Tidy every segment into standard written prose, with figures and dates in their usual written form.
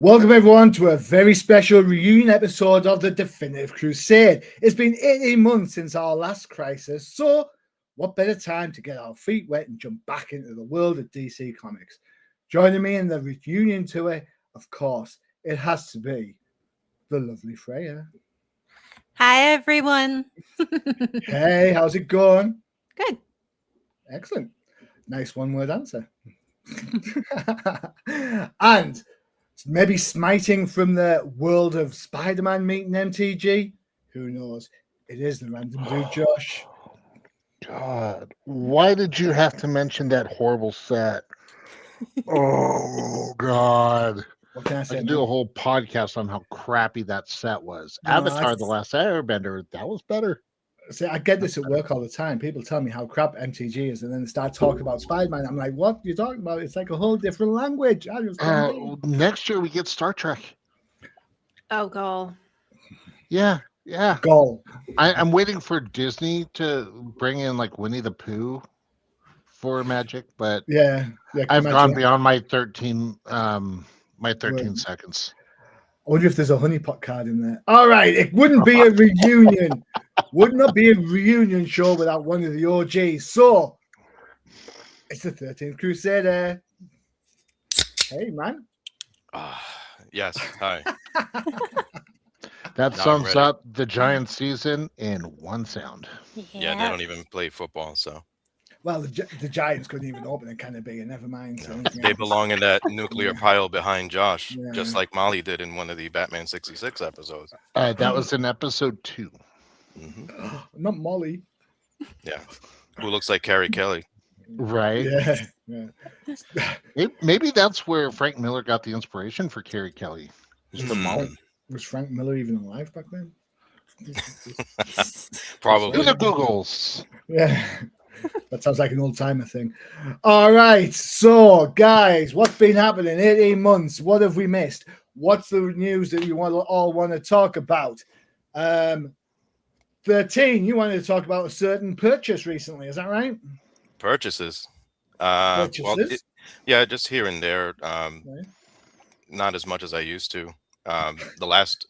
Welcome everyone to a very special reunion episode of the Definitive Crusade. It's been 18 months since our last crisis, so what better time to get our feet wet and jump back into the world of DC Comics? Joining me in the reunion tour, of course, it has to be the lovely Freyja. Hi everyone. Hey, how's it going? Good. Excellent. Nice one-word answer. And maybe smiting from the world of Spider-Man meeting MTG. Who knows? It is the random dude, Josh. God, why did you have to mention that horrible set? Oh, God. What can I say? I can do a whole podcast on how crappy that set was. No, Avatar: The Last Airbender, that was better. See, I get this at work all the time. People tell me how crap MTG is, and then they start talking about Spider-Man. I'm like, what are you talking about? It's like a whole different language. I just next year we get Star Trek. Oh, goal. Yeah. Goal. I'm waiting for Disney to bring in like Winnie the Pooh for Magic, but yeah I've gone beyond my 13 seconds. I wonder if there's a honeypot card in there. All right, it wouldn't be a reunion. Would not be a reunion show without one of the OGs. So it's the 13th Crusader. Hey, man. Yes. Hi. That sums up the Giants season in one sound. Yeah, they don't even play football, so. Well, the Giants couldn't even open it, kind of big, and never mind. So they belong in that nuclear pile behind Josh, Yeah. just like Molly did in one of the Batman 66 episodes. That was in episode 2. Mm-hmm. Not Molly. Yeah. Who looks like Carrie Kelly. Right. Yeah. Maybe that's where Frank Miller got the inspiration for Carrie Kelly. Was Frank Miller even alive back then? Probably. Do the Googles. Yeah. That sounds like an old-timer thing. All right. So, guys, what's been happening? 18 months. What have we missed? What's the news that you all want to talk about? 13, you wanted to talk about a certain purchase recently. Is that right? Purchases. Purchases? Yeah, just here and there. Right. Not as much as I used to. The last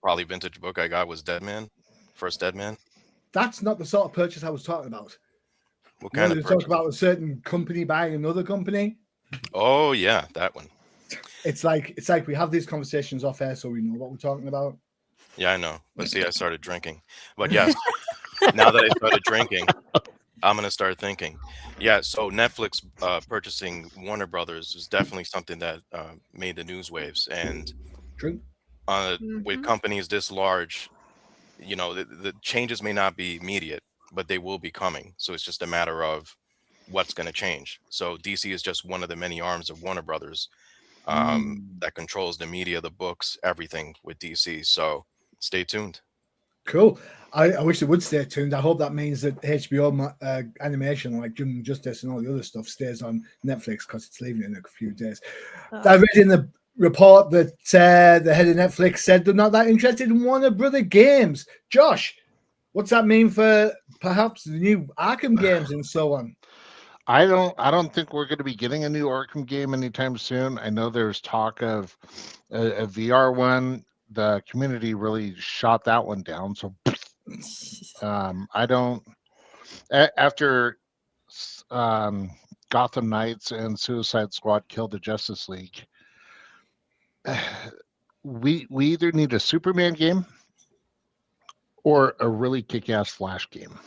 probably vintage book I got was Deadman. First Deadman. That's not the sort of purchase I was talking about. What kind of purchase? Talk about a certain company buying another company. Oh yeah, that one. It's like we have these conversations off air so we know what we're talking about. Yeah, I know. But see, I started drinking. But yes, now that I started drinking, I'm going to start thinking. Yeah, so Netflix purchasing Warner Brothers is definitely something that made the news waves. And with companies this large, you know, the changes may not be immediate, but they will be coming. So it's just a matter of what's going to change. So DC is just one of the many arms of Warner Brothers that controls the media, the books, everything with DC. So stay tuned. Cool. I wish they would stay tuned. I hope that means that HBO animation like Young Justice and all the other stuff stays on Netflix because it's leaving in a few days. I read in the report that the head of Netflix said they're not that interested in Warner Brother games. Josh, what's that mean for perhaps the new Arkham games and so on? I don't think we're going to be getting a new Arkham game anytime soon. I know there's talk of a VR one. The community really shot that one down. So I don't. After Gotham Knights and Suicide Squad killed the Justice League, we either need a Superman game or a really kick-ass Flash game.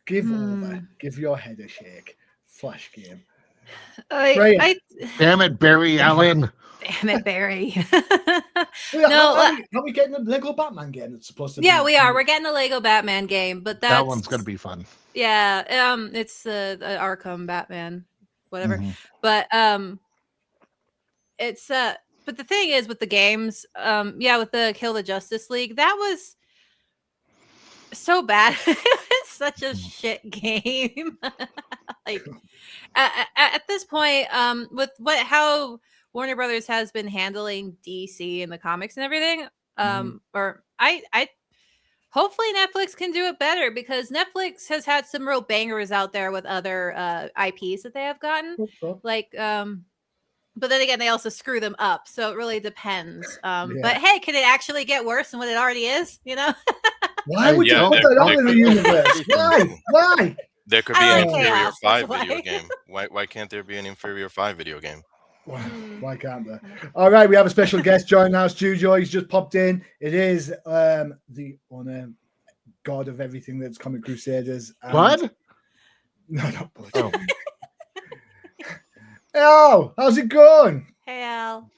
Give your head a shake. Flash game. Damn it, Barry Allen. Damn it, Barry. Are we getting a Lego Batman game that's supposed to be? Yeah, we are. We're getting a Lego Batman game, but that one's going to be fun. Yeah, it's the Arkham Batman, whatever. Mm-hmm. But it's but the thing is with the games, with the Kill the Justice League, that was so bad. It was such a shit game. Like at this point, with how Warner Brothers has been handling DC and the comics and everything, or I hopefully Netflix can do it better because Netflix has had some real bangers out there with other IPs that they have gotten. Like But then again, they also screw them up, so it really depends. But hey, can it actually get worse than what it already is? You know? Why would you Yeah, put there- that out there in the could- universe? Why? Why? There could I be an like inferior chaos, 5 that's video why. game. Why can't there be an inferior 5 video game? Why can't there? All right, we have a special guest joining our studio. He's just popped in. It is the honor god of everything that's Comic Crusaders. And... Bud? No, not Bud. Oh. Oh, how's it going? Hey, Al.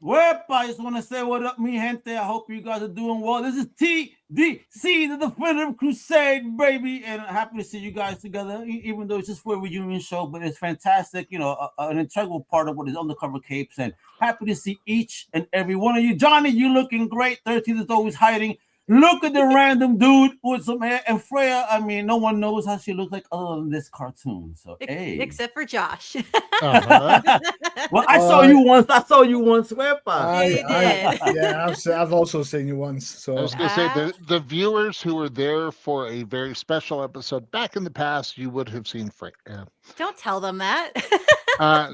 Well, I just want to say what up, mi gente. I hope you guys are doing well. This is TDC, the Definitive Crusade, baby. And I'm happy to see you guys together, even though it's just for a reunion show. But it's fantastic, you know, an integral part of what is Undercover Capes. And happy to see each and every one of you. Johnny, you looking great. 13 is always hiding. Look at the random dude with some hair. And Freyja, I mean, no one knows how she looks like other than this cartoon. So, hey. Except for Josh. Uh-huh. Well, I saw you once. Where I've also seen you once. So I was going to say, the viewers who were there for a very special episode back in the past, you would have seen Frank. Don't tell them that.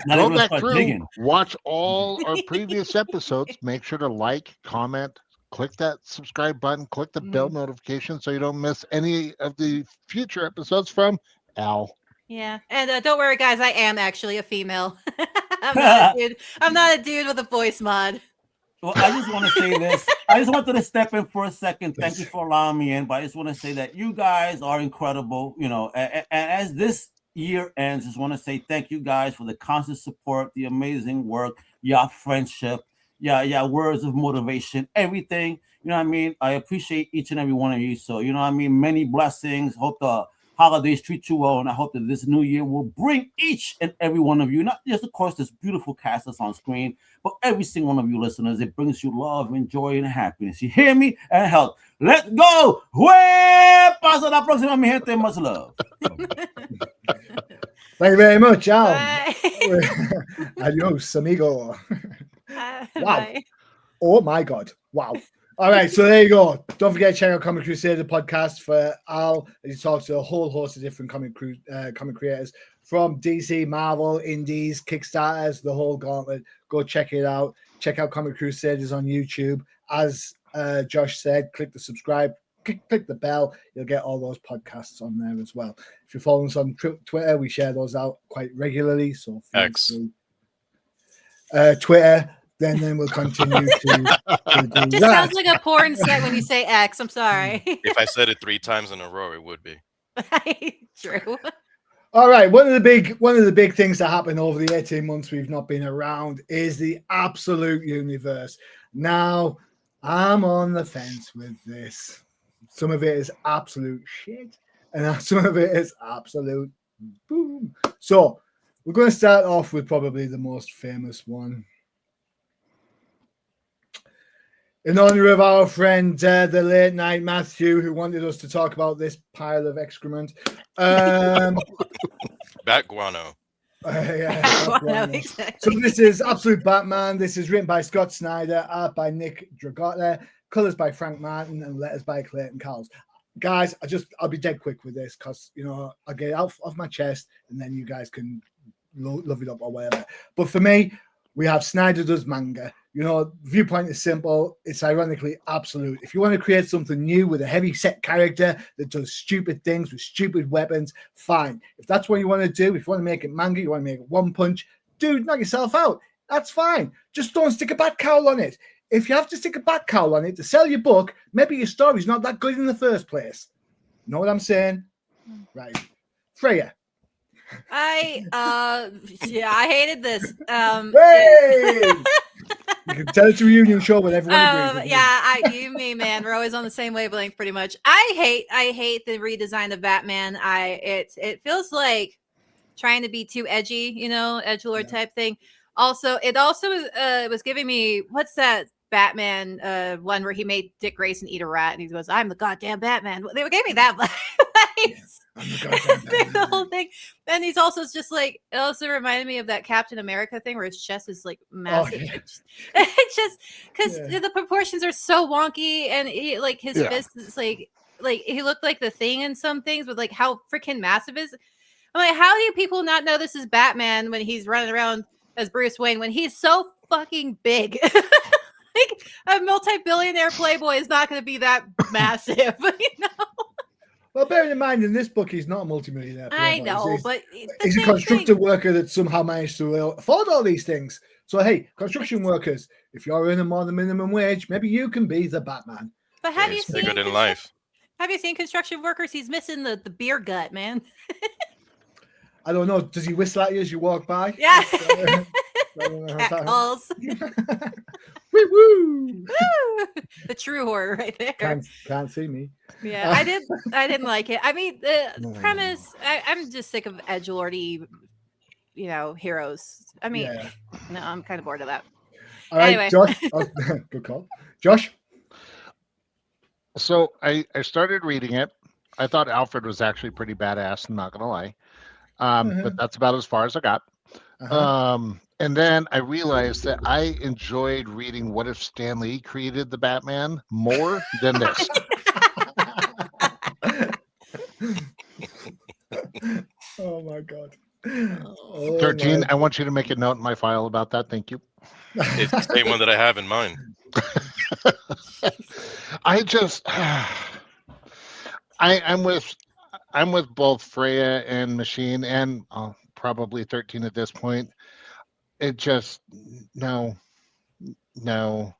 Go back through, watch all our previous episodes. Make sure to like, comment, click that subscribe button, click the bell notification so you don't miss any of the future episodes from Al. Yeah, and don't worry, guys. I am actually a female. I'm not a dude. I'm not a dude with a voice mod. Well, I just want to say this. I just wanted to step in for a second. Thank you for allowing me in. But I just want to say that you guys are incredible. You know, and as this year ends, I just want to say thank you guys for the constant support, the amazing work, your friendship, yeah, words of motivation, everything. You know what I mean? I appreciate each and every one of you. So, you know what I mean? Many blessings. Hope the holidays treat you well, and I hope that this new year will bring each and every one of you, not just, of course, this beautiful cast that's on screen, but every single one of you listeners. It brings you love and joy and happiness. You hear me? And health. Let's go! Pasa la próxima, mi gente. Much love. Thank you very much, Al. Bye. Adios, amigo. Wow. Bye. Oh my God. Wow. All right, so there you go. Don't forget to check out Comic Crusader podcast for Al. He talks to a whole host of different comic creators from DC, Marvel, Indies, Kickstarters, the whole gauntlet. Go check it out. Check out Comic Crusaders on YouTube. As Josh said, click the subscribe, click the bell. You'll get all those podcasts on there as well. If you follow us on Twitter, we share those out quite regularly. So X. Twitter. Then we'll continue to do It just sounds like a porn set when you say X. I'm sorry. If I said it 3 times in a row, it would be. True. All right. One of the big things that happened over the 18 months we've not been around is the Absolute universe. Now, I'm on the fence with this. Some of it is absolute shit, and some of it is absolute boom. So we're going to start off with probably the most famous one. In honor of our friend, the late night Matthew, who wanted us to talk about this pile of excrement. Bat guano. Exactly. So this is Absolute Batman. This is written by Scott Snyder, art by Nick Dragotta, colors by Frank Martin, and letters by Clayton Cowles. Guys, I'll be dead quick with this because, you know, I'll get it off my chest and then you guys can love it up or whatever. But for me, we have Snyder does manga. You know, viewpoint is simple. It's ironically absolute. If you want to create something new with a heavy set character that does stupid things with stupid weapons, fine. If that's what you want to do, if you want to make it manga, you want to make it one punch, dude, knock yourself out. That's fine. Just don't stick a bat cowl on it. If you have to stick a bat cowl on it to sell your book, maybe your story's not that good in the first place. Know what I'm saying? Right. Freyja. I hated this. Hey! You can tell it's a reunion show when everyone agrees. You, me, man, we're always on the same wavelength, pretty much. I hate the redesign of Batman. It feels like trying to be too edgy, you know, edgelord type thing. Also, it was giving me, what's that Batman one where he made Dick Grayson eat a rat and he goes, "I'm the goddamn Batman." They gave me that the whole thing. And he's also just like, it also reminded me of that Captain America thing where his chest is like massive. It's just because the proportions are so wonky, and his fist is like he looked like the Thing in some things with like how freaking massive is. I'm like, how do people not know this is Batman when he's running around as Bruce Wayne when he's so fucking big. Like a multi-billionaire playboy is not going to be that massive, you know. Well, bearing in mind, in this book, he's not a multimillionaire. I playboy. know, but He's a constructor worker that somehow managed to afford all these things. So, hey, construction workers, if you're earning more than minimum wage, maybe you can be the Batman. But have you It's seen bigger than life. Have you seen construction workers? He's missing the beer gut, man. I don't know. Does he whistle at you as you walk by? Yeah. Cat calls. Woo woo! The true horror right there. Can't see me. Yeah, I didn't like it. I mean, the premise. I'm just sick of edgelordy, heroes. I mean, no, I'm kind of bored of that. All right, anyway. Josh. Good call, Josh. So I started reading it. I thought Alfred was actually pretty badass. I'm not gonna lie, but that's about as far as I got. And then I realized that I enjoyed reading What If Stan Lee Created the Batman more than this. Oh my god. 13, I want you to make a note in my file about that. Thank you. It's the same one that I have in mind. I just I'm with both Freyja and Machine, and probably 13 at this point. It just no. Just no.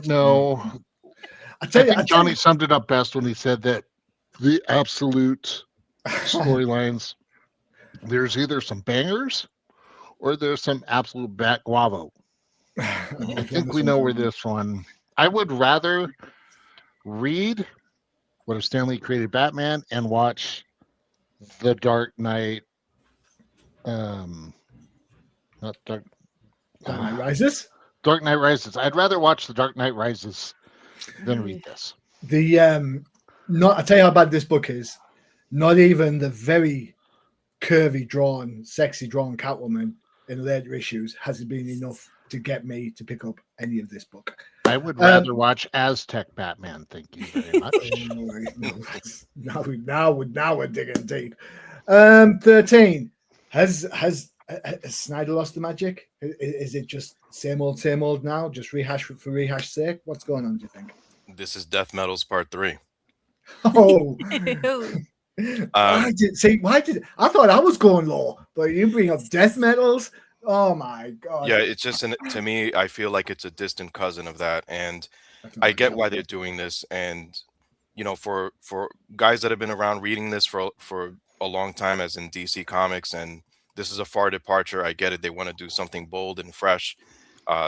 No. I think Johnny summed it up best when he said that the absolute storylines, there's either some bangers or there's some absolute bat guavo. I think we know where this one. I would rather read What If Stan Lee Created Batman and watch The Dark Knight. Not Dark Knight Rises. Dark Knight Rises. I'd rather watch The Dark Knight Rises than read this. I tell you how bad this book is. Not even the very curvy sexy drawn Catwoman in later issues has been enough to get me to pick up any of this book. I would rather watch Aztec Batman. Thank you very much. Now we're digging deep. 13. Has Snyder lost the magic? Is it just same old now? Just rehash for rehash sake? What's going on, do you think? This is Death Metals Part 3. Oh. Why did I thought I was going low, but you bring up Death Metals? Oh my god. Yeah, it's just to me, I feel like it's a distant cousin of that, and I get why they're doing this. And for guys that have been around reading this for a long time, as in DC Comics, and this is a far departure. I get it. They want to do something bold and fresh,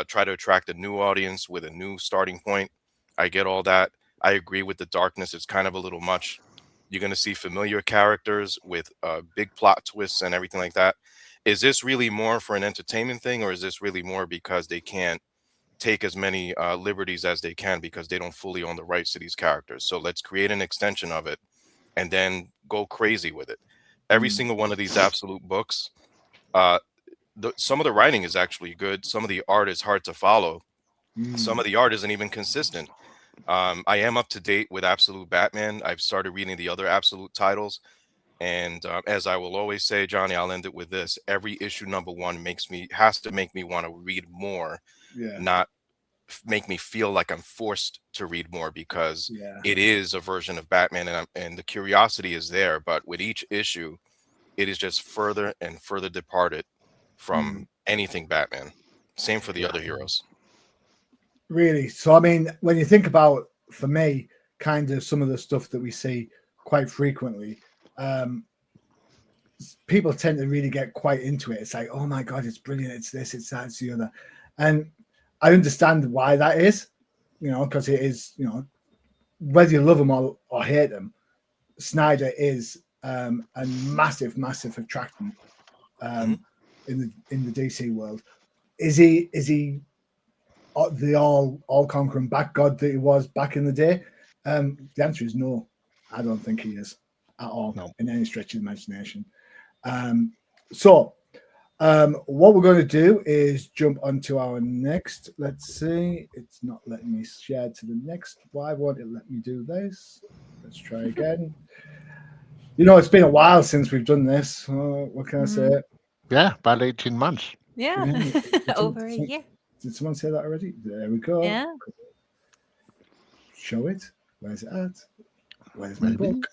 try to attract a new audience with a new starting point. I get all that. I agree with the darkness. It's kind of a little much. You're going to see familiar characters with big plot twists and everything like that. Is this really more for an entertainment thing, or is this really more because they can't take as many liberties as they can because they don't fully own the rights to these characters? So let's create an extension of it and then go crazy with it. Every single one of these absolute books, some of the writing is actually good. Some of the art is hard to follow. Some of the art isn't even consistent. I am up to date with Absolute Batman. I've started reading the other Absolute titles. And as I will always say, Johnny, I'll end it with this. Every issue #1 has to make me want to read more, not make me feel like I'm forced to read more, because it is a version of Batman, and the curiosity is there. But with each issue, it is just further and further departed from anything Batman. Same for the other heroes. Really? So, I mean, when you think about, for me, kind of some of the stuff that we see quite frequently, people tend to really get quite into it. It's like, oh my god, it's brilliant, it's this, it's that, it's the other. And I understand why that is, because it is, whether you love them or hate them, Snyder is a massive attraction in the DC world. Is he the all conquering bat god that he was back in the day? The answer is no. I don't think he is at all, in any stretch of the imagination. So what we're going to do is jump onto our next. Let's see. It's not letting me share to the next. Why won't it let me do this? Let's try again. It's been a while since we've done this. What can I say? Yeah, about 18 months. Yeah. Over a year. Did someone say that already? There we go. Yeah. Show it. Where's it at? Where's my Maybe. book?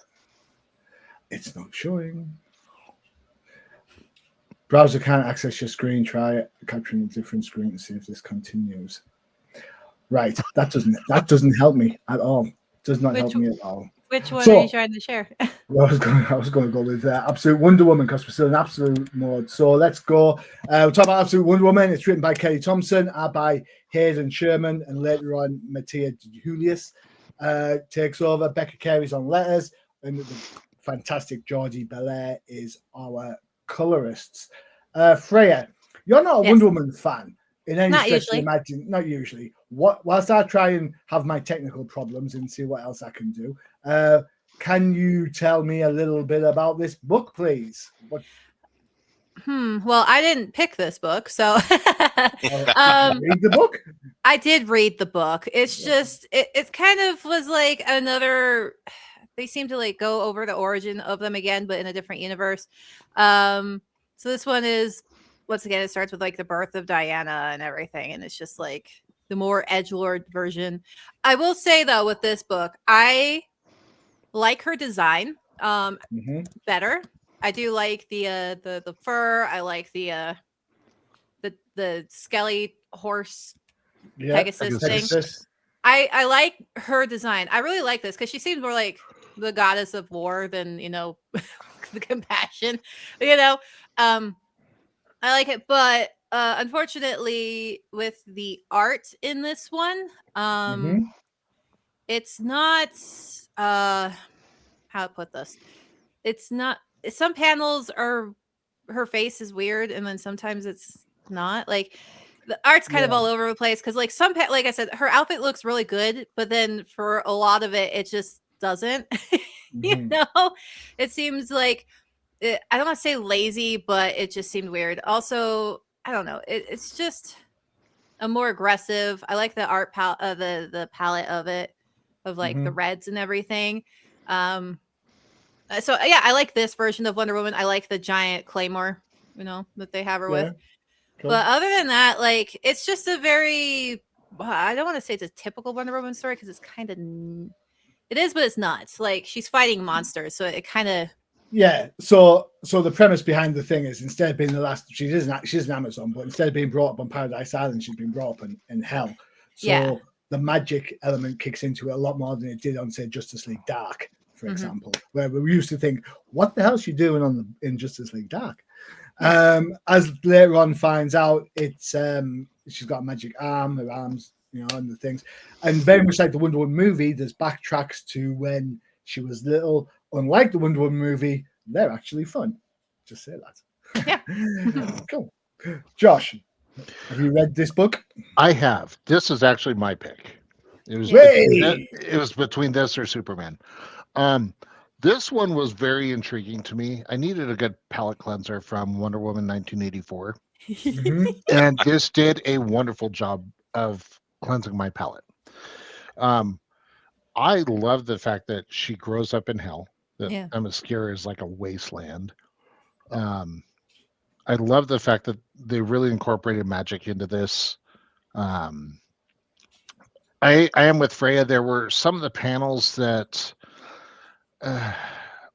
It's not showing. Browser can't access your screen. Try capturing a different screen to see if this continues. Right. That doesn't help me at all. Does not help me at all. Which one So- are you trying to share? Well, I was going to go with Absolute Wonder Woman because we're still in absolute mode. So let's go. We'll talk about Absolute Wonder Woman. It's written by Kelly Thompson, art by Hayden Sherman, and later on Mattia Julius takes over. Becca Carey's on letters, and the fantastic Georgie Belair is our colorists. Freyja, you're not a Wonder Woman fan in any Not stretch usually. of imagine. Not usually. Whilst I try and have my technical problems and see what else I can do, can you tell me a little bit about this book, please? Well, I didn't pick this book, so Read the book. I did read the book. It's just it kind of was like another. They seem to like go over the origin of them again, but in a different universe. So this one is once again it starts with like the birth of Diana and everything, and it's just like the more edgelord version. I will say though, with this book, I like her design better. I do like the fur. I like the skelly horse Pegasus thing. I like her design. I really like this because she seems more like the goddess of war than the compassion. I like it, but unfortunately, with the art in this one, it's not. How to put this? It's not. Some panels are her face is weird, and then sometimes it's not. Like the art's kind of all over the place because, like like I said, her outfit looks really good, but then for a lot of it just doesn't. It seems like I don't want to say lazy, but it just seemed weird. Also, I don't know. It's just a more aggressive. I like the art palette, the palette of it, of like the reds and everything. So yeah, I like this version of Wonder Woman. I like the giant claymore, that they have her with. Cool. But other than that, like it's just a very, I don't want to say it's a typical Wonder Woman story because it's kind of, it is, but it's not. It's like she's fighting monsters, so it kind of. Yeah. So the premise behind the thing is instead of being the last, she's an Amazon, but instead of being brought up on Paradise Island, she's been brought up in hell. So the magic element kicks into it a lot more than it did on, say, Justice League Dark, for example, where we used to think, what the hell is she doing in Justice League Dark? As later on finds out, it's she's got a magic arm, her arms, and the things, and very much like the Wonder Woman movie, there's backtracks to when she was little. Unlike the Wonder Woman movie, they're actually fun. Just say that. Yeah. Cool. Josh, have you read this book? I have. This is actually my pick. It was between this or Superman. This one was very intriguing to me. I needed a good palette cleanser from Wonder Woman 1984. And this did a wonderful job of cleansing my palette. I love the fact that she grows up in hell. That Themyscira is like a wasteland. I love the fact that they really incorporated magic into this. I am with Freyja. There were some of the panels that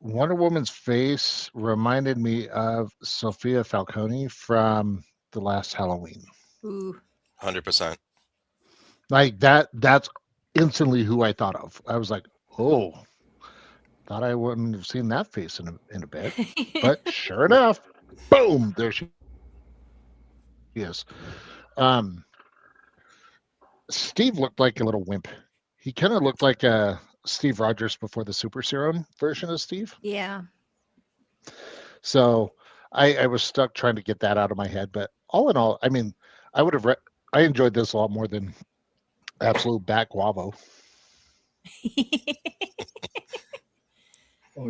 Wonder Woman's face reminded me of Sophia Falcone from the last Halloween. Ooh. 100%. Like that's instantly who I thought of. I was like, oh, thought I wouldn't have seen that face in a bit. But sure enough, boom, there she is. Steve looked like a little wimp. He kind of looked like Steve Rogers before the Super Serum version of Steve. Yeah. So I was stuck trying to get that out of my head. But all in all, I mean, I enjoyed this a lot more than Absolute Bat Guavo.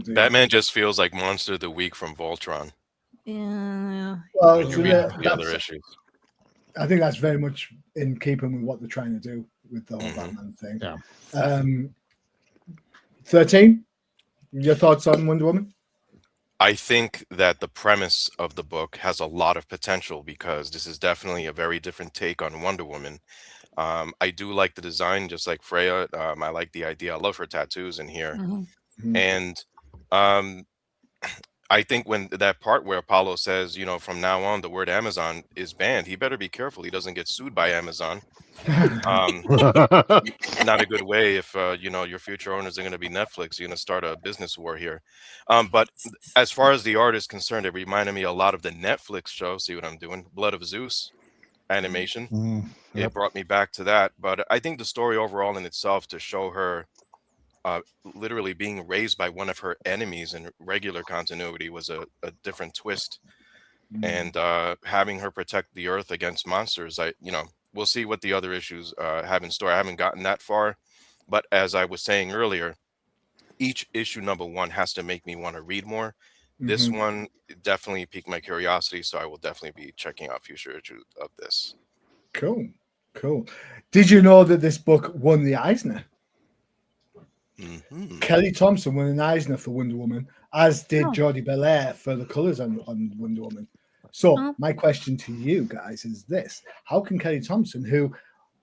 Batman just feels like Monster of the Week from Voltron. Yeah. Well, When you read the other issues. I think that's very much in keeping with what they're trying to do with the whole Batman thing. Yeah. 13. Your thoughts on Wonder Woman? I think that the premise of the book has a lot of potential because this is definitely a very different take on Wonder Woman. I do like the design, just like Freyja. I like the idea. I love her tattoos in here, Mhm. and um, I think when that part where Apollo says, you know, from now on the word Amazon is banned, he better be careful he doesn't get sued by Amazon. Um, not a good way if you know, your future owners are going to be Netflix. You're going to start a business war here. But as far as the art is concerned, it reminded me a lot of the Netflix show. See what I'm doing? Blood of Zeus animation. It Yep. brought me back to that. But I think the story overall in itself, to show her literally being raised by one of her enemies in regular continuity, was a different twist. And having her protect the Earth against monsters, you know, we'll see what the other issues have in store. I haven't gotten that far, but as I was saying earlier, each issue number one has to make me want to read more. This one definitely piqued my curiosity, so I will definitely be checking out future issues of this. Cool. Did you know that this book won the Eisner? Kelly Thompson won an Eisner for Wonder Woman, as did Jordie Bellaire for the colors on Wonder Woman. So my question to you guys is this: how can Kelly Thompson, who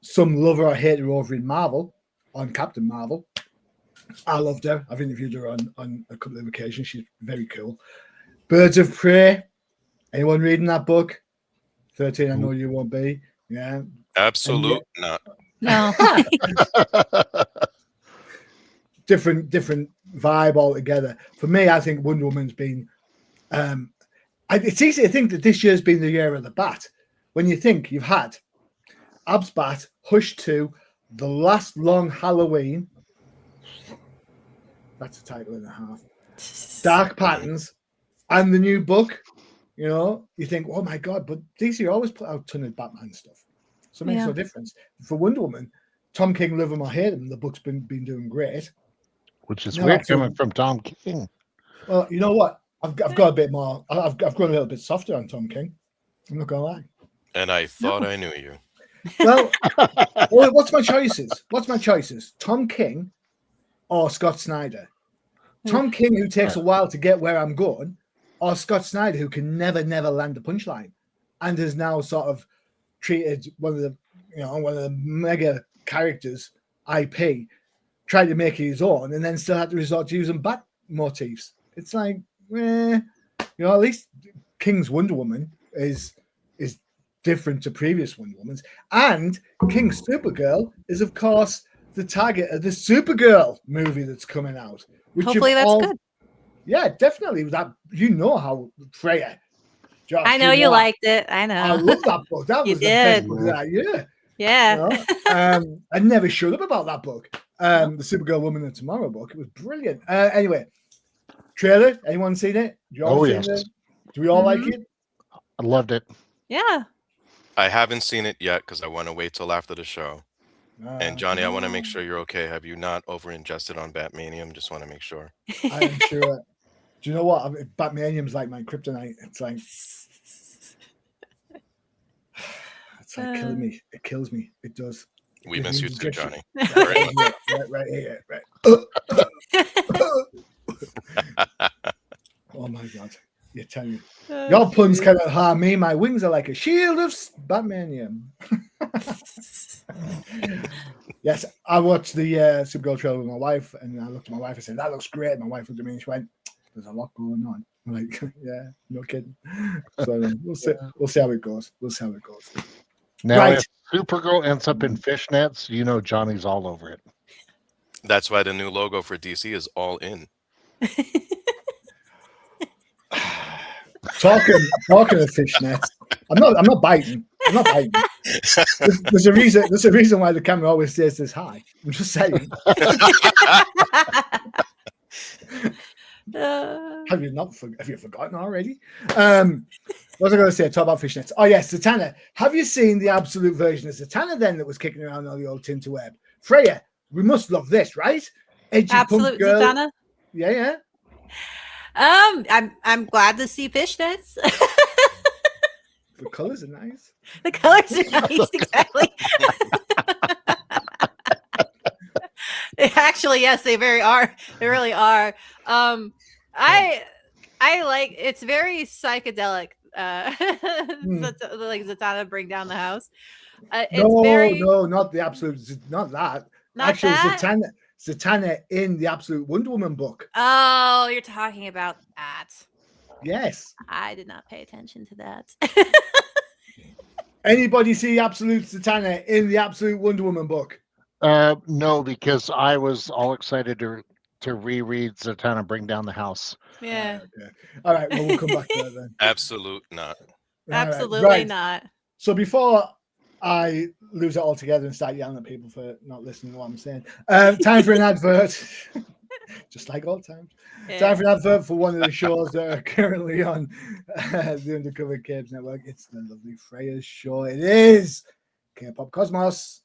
some love her or hate her over in Marvel, on Captain Marvel, I loved her. I've interviewed her on a couple of occasions. She's very cool. Birds of Prey. Anyone reading that book? 13, I know you won't be. Yeah. Absolute not. No. different vibe altogether. For me, I think Wonder Woman's been it's easy to think that this year's been the year of the Bat. When you think you've had Ab's Bat, Hush 2, The Last Long Halloween. That's a title and a half. Dark Patterns and the new book. You know, you think, oh my God, but DC always put out a ton of Batman stuff. So it makes no difference. For Wonder Woman, Tom King, love him or hate him, the book's been doing great. Which is weird coming from Tom King. Well, you know what? I've got a bit more. I've grown a little bit softer on Tom King. I'm not gonna lie. And I thought I knew you. Well, what's my choices? Tom King or Scott Snyder? Tom King, who takes a while to get where I'm going, or Scott Snyder, who can never land a punchline, and has now sort of treated one of the mega characters IP, tried to make it his own, and then still had to resort to using bat motifs. It's like, at least King's Wonder Woman is different to previous Wonder Womans, and King's Supergirl is, of course, the target of the Supergirl movie that's coming out. Which hopefully that's good. Yeah, definitely. That how Freyja. Josh, I know you liked it. I know. I love that book. That was the best book of that year. Yeah. I never shut up about that book. The Supergirl Woman of Tomorrow book. It was brilliant. Anyway, trailer. Anyone seen it? Yes. Do we all like it? I loved it. Yeah. I haven't seen it yet because I want to wait till after the show. And Johnny, I want to make sure you're okay. Have you not over-ingested on Batmanium? Just want to make sure. I am sure. Do you know what? Batmanium's like my kryptonite. It's like killing me. It kills me. It does. We miss you too, Johnny. Right here. Right. Oh my God. You tell me. Your puns cannot harm me. My wings are like a shield of Batmanium. Yes, I watched the Supergirl trailer with my wife, and I looked at my wife and said, "That looks great." My wife looked at me and she went, "There's a lot going on." I'm like, "Yeah, no kidding." So we'll see how it goes. Now, if Supergirl ends up in fishnets, Johnny's all over it. That's why the new logo for DC is all in. Talking of fishnets, I'm not biting. There's a reason why the camera always stays this high. I'm just saying. Have you forgotten already? What was I going to say? Talk about fishnets. Oh yes, Zatanna. Have you seen the absolute version of Zatanna then that was kicking around on the old tinterweb? Freyja, we must love this, right? Edgy absolute girl. Zatanna. Yeah. I'm glad to see fishnets. The colors are nice. The colors are nice, exactly. Actually, yes, they really are. I I like it's very psychedelic. Hmm. Like Zatanna bring down the house. It's No, very no, not the absolute, not that. not Actually, that. Zatanna in the Absolute Wonder Woman book. Oh, you're talking about that. Yes. I did not pay attention to that. Anybody see Absolute Zatanna in the Absolute Wonder Woman book? No, because I was all excited to reread Zatanna Bring Down the House. Yeah. Okay. All right. Well, we'll come back to that then. Absolute not. All right, Absolutely right. not. So before I lose it altogether and start yelling at people for not listening to what I'm saying, time for an advert. Just like all times. Yeah. Time for an advert for one of the shows that are currently on the Undercover Capes Network. It's the lovely Freyja show. It is K-Pop Cosmos.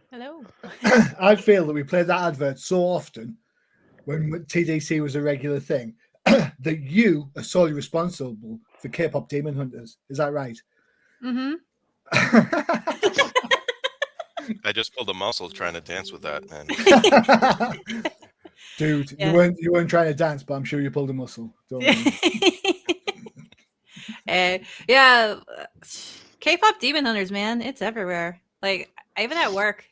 Hello. I feel that we played that advert so often when TDC was a regular thing that you are solely responsible for K-pop Demon Hunters. Is that right? Mm-hmm. I just pulled a muscle trying to dance with that, man. Dude, Yeah. you weren't trying to dance, but I'm sure you pulled a muscle. Don't worry. Yeah, K-pop Demon Hunters, man, it's everywhere. Like even at work.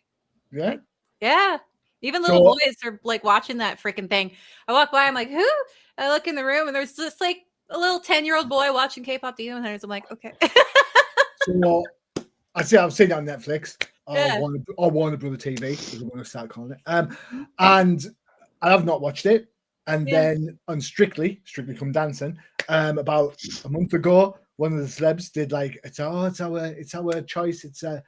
Yeah. Yeah. Even little boys are like watching that freaking thing. I walk by, I'm like, who? I look in the room and there's just like a little 10-year-old boy watching K-pop Demon Hunters. I'm like, okay. So I've seen it on Netflix Yeah. or Warner Brother TV, as I'm going to start calling it. And I have not watched it. And Yeah. then on Strictly Come Dancing, about a month ago, one of the celebs did like it's our choice. It's a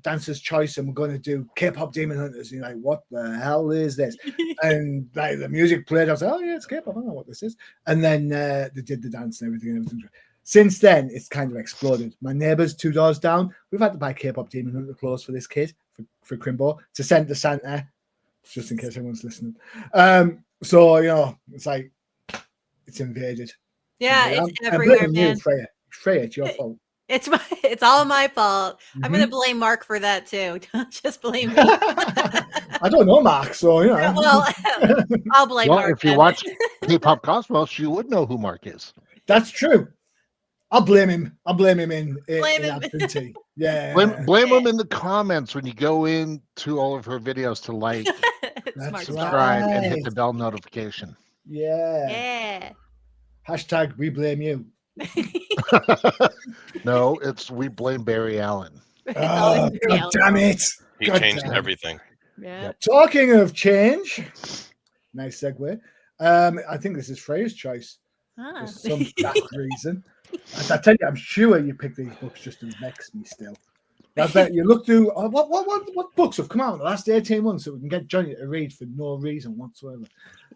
dancer's choice, and we're going to do K-pop Demon Hunters. And you're like, what the hell is this? And like the music played. I was like, oh yeah, it's K-pop. I don't know what this is. And then they did the dance and everything. Since then, it's kind of exploded. My neighbours 2 doors down, we've had to buy K-pop Demon Hunter clothes for this kid, for Crimbo, to send to Santa, just in case anyone's listening. So, it's like, it's invaded. Yeah, it's I'm everywhere, blaming man. you, Freyja. Freyja, it's your fault. It's all my fault. Mm-hmm. I'm gonna blame Mark for that too. Don't just blame me. I don't know Mark, so Well, I'll blame Well, Mark. if you then. watch K-pop Cosmos, you would know who Mark is. That's true. I'll blame him. I'll blame him in Blame him. absentee. Yeah. Blame him in the comments when you go into all of her videos to like, It's That's Mark's right. fault. subscribe, and hit the bell notification. Yeah. Yeah. Hashtag we blame you. No, it's we blame Barry Allen. It's always Barry God Allen's damn fault. it. He God changed damn it. everything. Yeah. Yep. Talking of change, nice segue. I think this is Freyja's choice Ah. for some daft reason. I tell you, I'm sure you picked these books just to vex me still. I bet you look through what books have come out in the last 18 months that we can get Johnny to read for no reason whatsoever.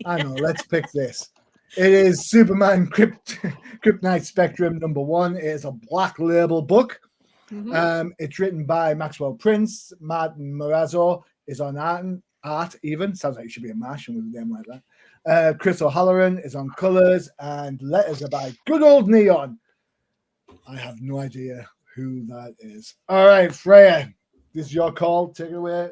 I know, let's pick this. It is Superman Kryptonite Spectrum #1. It is a black label book. Mhm. It's written by Maxwell Prince. Martin Morazzo is on art even. Sounds like it should be a Martian with a name like that. Chris O'Halloran is on colors, and letters are by good old Neon. I have no idea who that is. All right, Freyja, this is your call. Take it away.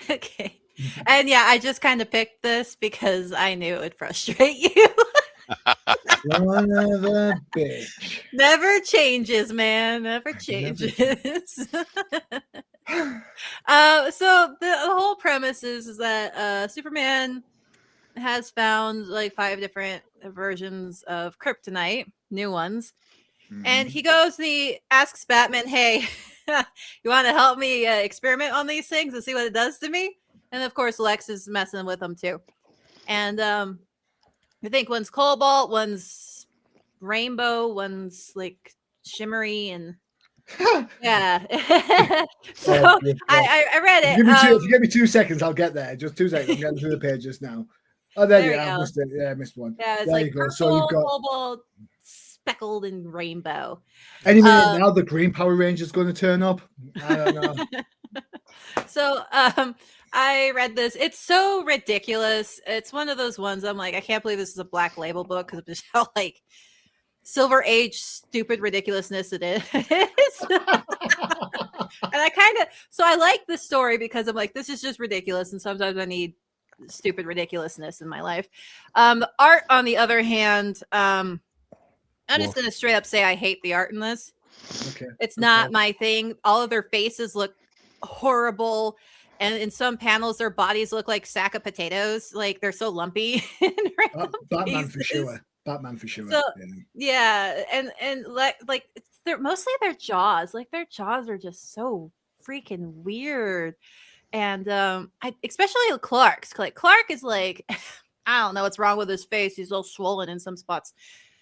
Okay. And yeah, I just kind of picked this because I knew it would frustrate you. Son of a bitch. Never changes, man. Never changes. So the whole premise is that Superman has found like 5 different versions of kryptonite, new ones. And he goes and he asks Batman, hey, you want to help me experiment on these things and see what it does to me? And of course, Lex is messing with him too. And I think one's cobalt, one's rainbow, one's like shimmery, and yeah. So I read it. If you give me 2 seconds, I'll get there. Just 2 seconds. I'm getting through the pages now. Oh, there you go. I missed it. Yeah, I missed one. Yeah, it's there like you go. purple, So you've got cobalt, speckled, and rainbow. any minute now. The Green Power Ranger's going to turn up. I don't know. So I read this. It's so ridiculous. It's one of those ones I'm like, I can't believe this is a Black Label book because of just how like Silver Age stupid ridiculousness it is. And I like this story because I'm like, this is just ridiculous, and sometimes I need stupid ridiculousness in my life. The art, on the other hand, I'm just gonna straight up say I hate the art in this. Okay. It's not my thing. All of their faces look horrible, and in some panels their bodies look like sack of potatoes, like they're so lumpy. Batman for sure. Batman for sure. So, yeah, and like they're mostly their jaws. Like their jaws are just so freaking weird. And especially Clark's. Like Clark is like, I don't know what's wrong with his face. He's all swollen in some spots.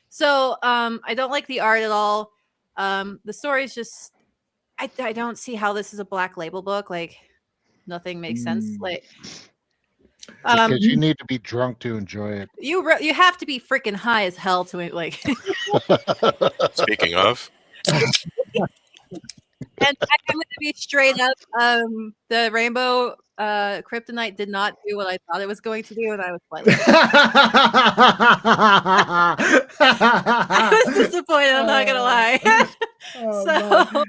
So I don't like the art at all. The story is just, I don't see how this is a Black Label book. Like nothing makes sense. Like because you need to be drunk to enjoy it. You have to be freaking high as hell to it. Like Speaking of. And I'm going to be straight up. The rainbow kryptonite did not do what I thought it was going to do, and I was like, I was disappointed. I'm not going to lie. So,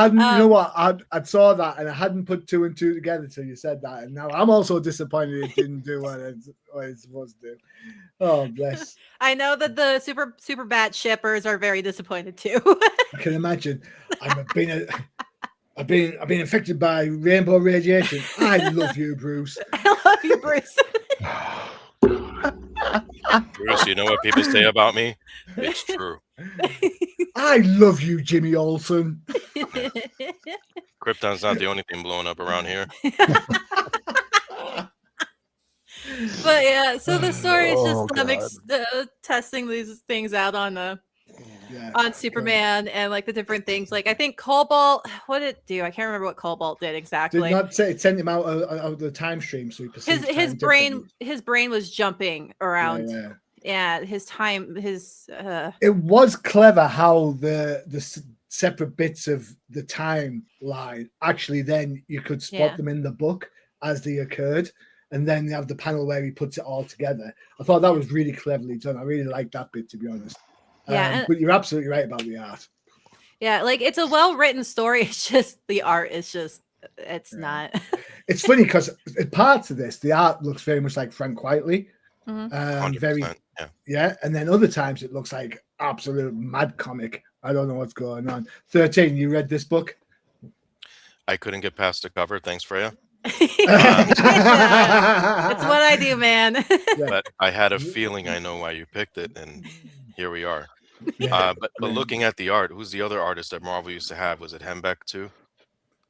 you know what? I saw that and I hadn't put 2 and 2 together till you said that, and now I'm also disappointed it didn't do what it's supposed to do. Oh, bless. I know that the super bat shippers are very disappointed too. I can imagine. I've been infected by rainbow radiation. I love you, Bruce. I love you, Bruce. Bruce, you know what people say about me? It's true. I love you, Jimmy Olsen. Krypton's not the only thing blowing up around here. But yeah, so the story is just testing these things out on Superman and like the different things. Like I think Cobalt, what did it do? I can't remember what Cobalt did exactly. Did not say it sent him out of the time stream, so he perceived his brain was jumping around. Yeah, his time. It was clever how the separate bits of the timeline actually then you could spot them in the book as they occurred. And then you have the panel where he puts it all together. I thought that was really cleverly done. I really liked that bit, to be honest. Yeah, but you're absolutely right about the art. Yeah, like it's a well-written story. It's just the art is just, it's not. It's funny because parts of this, the art looks very much like Frank Whiteley. Very, and then other times it looks like absolute mad comic. I don't know what's going on. 13, you read this book? I couldn't get past the cover. Thanks, Freyja. That's what I do, man. But I had a feeling I know why you picked it, and here we are. But looking at the art, who's the other artist that Marvel used to have? Was it Hembeck too?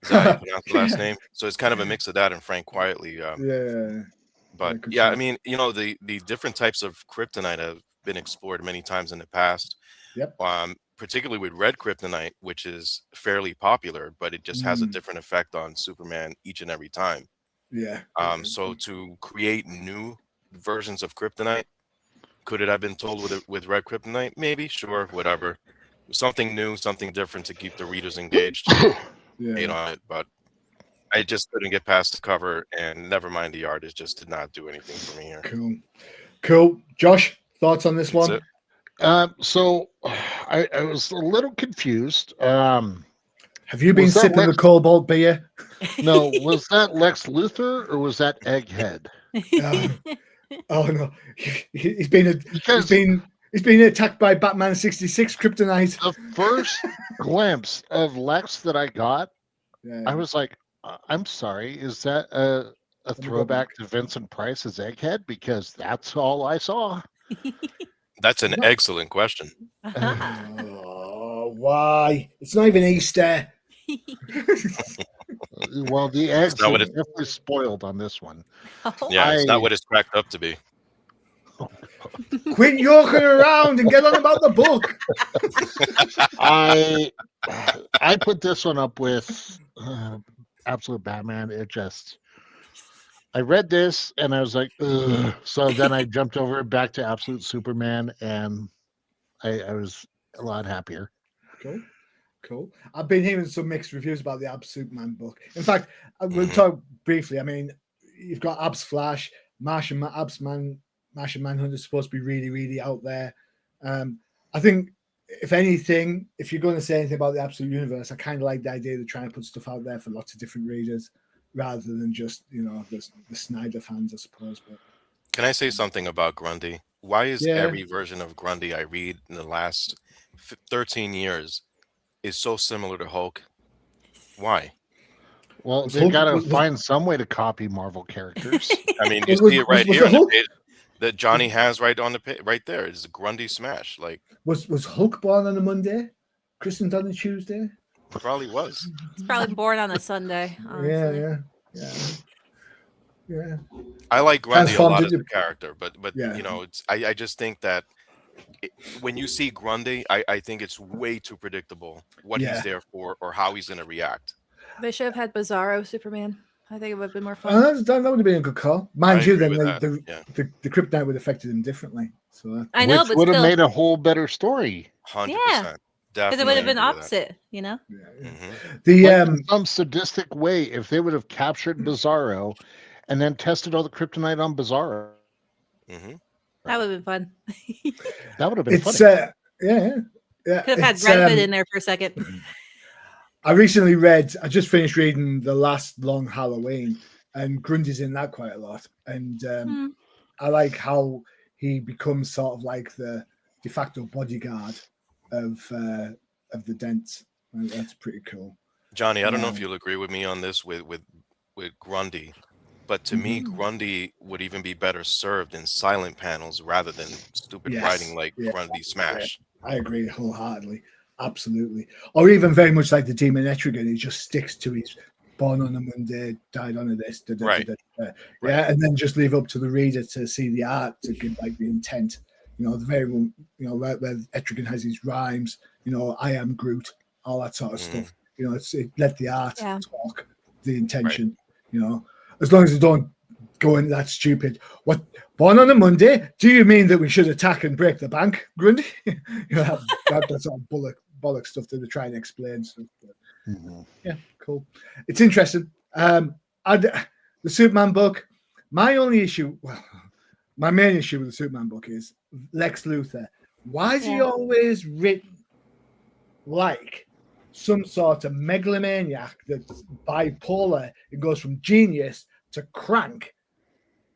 Is that how you pronounce the last name? So it's kind of a mix of that and Frank Quietly. But I mean, you know, the different types of kryptonite have been explored many times in the past. Particularly with red kryptonite, which is fairly popular, but it just has a different effect on Superman each and every time. So to create new versions of kryptonite, could it have been told with red kryptonite? Maybe, sure, whatever. Something new, something different to keep the readers engaged. But I just couldn't get past the cover, and never mind the art. It just did not do anything for me here. Cool. Josh, thoughts on this one? So I was a little confused. Have you been sipping the Cobalt beer? No, was that Lex Luthor or was that Egghead? Oh no, he's been Because he's been attacked by Batman 66 kryptonite. the first glimpse of Lex that I got, Yeah. I was like, I'm sorry, is that a throwback to Vincent Price's Egghead? Because that's all I saw. That's an No. excellent question. Oh, why? It's not even Easter. Well, the eggs not are what it- definitely spoiled on this one. Yeah, it's I- not what it's cracked up to be. Quit yoking around and get on about the book. I put this one up with Absolute Batman. I read this and I was like, ugh. So then I jumped over back to Absolute Superman, and I was a lot happier. Cool. I've been hearing some mixed reviews about the Abs Superman book. In fact, we'll talk briefly. I mean, you've got Abs Flash, Martian Manhunter is supposed to be really, really out there. I think, if anything, if you're going to say anything about the Absolute Universe, I kind of like the idea of trying to put stuff out there for lots of different readers, rather than just the Snyder fans, I suppose. But Can I say something about Grundy? Why is Yeah. every version of Grundy I read in the last 13 years is so similar to Hulk? Why? Well, Was they've Hulk- got to was- find some way to copy Marvel characters. I mean, you Was- see it right was here the on the Hulk- page that Johnny has right on the page, right there. It's a Grundy smash. Like, was Hulk born on a Monday, christened on a Tuesday? probably was. He's probably born on a Sunday. Honestly. Yeah. I like Grundy a Transformed lot as into- a character, but Yeah. you know, I just think that when you see Grundy, I think it's way too predictable what Yeah. he's there for or how he's going to react. They should have had Bizarro Superman. I think it would have been more fun. That would have been a good call. Mind I you, agree then with the that. the kryptonite would have affected him differently. So I know, which but would have still, made a whole better story. 100%. because Definitely it would have been agree with that. opposite, you know? Mhm. the Like, in some sadistic way, if they would have captured Bizarro and then tested all the kryptonite on Bizarro, Mhm. That would have been fun. that would have been it's funny. yeah. Could have had it's, Red Hood in there for a second. I just finished reading The Last Long Halloween, and Grundy's in that quite a lot. And I like how he becomes sort of like the de facto bodyguard of the Dents. And that's pretty cool. Johnny, I don't know if Yeah. you'll agree with me on this with Grundy, but to me, Grundy would even be better served in silent panels rather than stupid Yes. writing like Yeah. Grundy Smash. I agree wholeheartedly. Absolutely. Or even very much like the Demon Etrigan, he just sticks to his born on a Monday, died on a this. Right. Yeah, and then just leave up to the reader to see the art, to give like the intent. The very one, where Etrigan has his rhymes, I am Groot, all that sort of stuff. Let the art talk, the intention, as long as they don't go into that stupid, what, born on a Monday? Do you mean that we should attack and break the bank, Grundy? That's all bollock stuff that they try and explain. So, yeah, cool. It's interesting. The Superman book, my main issue with the Superman book is Lex Luthor. Why is he always written like some sort of megalomaniac that's bipolar? It goes from genius to crank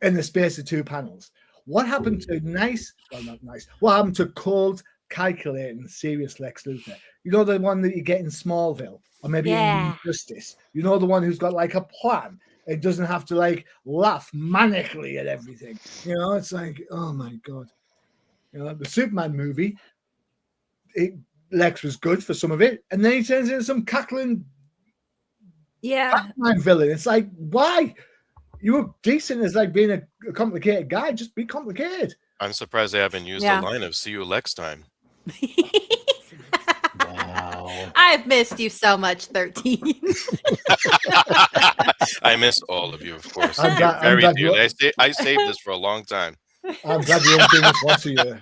in the space of 2 panels. What happened to what happened to cold, calculating, serious Lex Luthor? The one that you get in Smallville, or maybe in Justice. The one who's got like a plan. It doesn't have to like laugh manically at everything. It's like, oh my God. The Superman movie, Lex was good for some of it, and then he turns into some cackling Batman villain. It's like, why? You were decent as like being a complicated guy. Just be complicated. I'm surprised they haven't used the line of "See you Lex time." Wow. I've missed you so much, 13. I miss all of you, of course. I'm glad- Very I'm glad dearly. I saved this for a long time. I'm glad you don't do this once a year.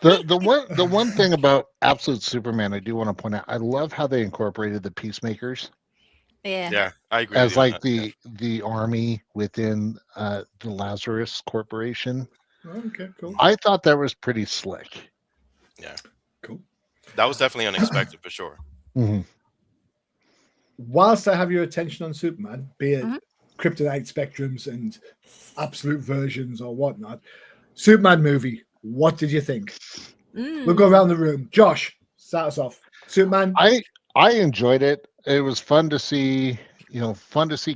The one thing about Absolute Superman I do want to point out, I love how they incorporated the Peacemakers Yeah, I agree. as with you on like that. the army within the Lazarus Corporation. Okay, cool. I thought that was pretty slick. Yeah, Cool. that was definitely unexpected for sure. Mhm. Whilst I have your attention on Superman, be it kryptonite spectrums and absolute versions or whatnot. Superman movie. What did you think? We'll go around the room. Josh, start us off. Superman. I enjoyed it. It was fun to see,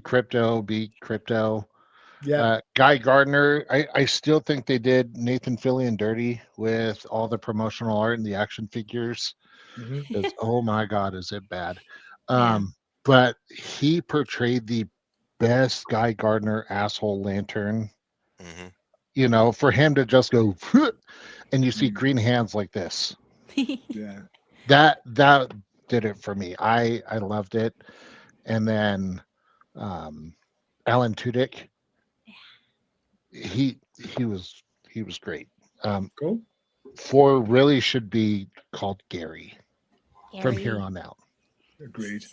Crypto be Crypto. Yeah. Guy Gardner, I still think they did Nathan Fillion dirty with all the promotional art and the action figures. Mhm. Oh my God, is it bad? Yeah. But he portrayed the best Guy Gardner asshole lantern. For him to just go, and you see green hands like this. Yeah. That did it for me. I loved it. And then Alan Tudyk, he was great. Cool. 4 really should be called Gary from here on out. Agreed.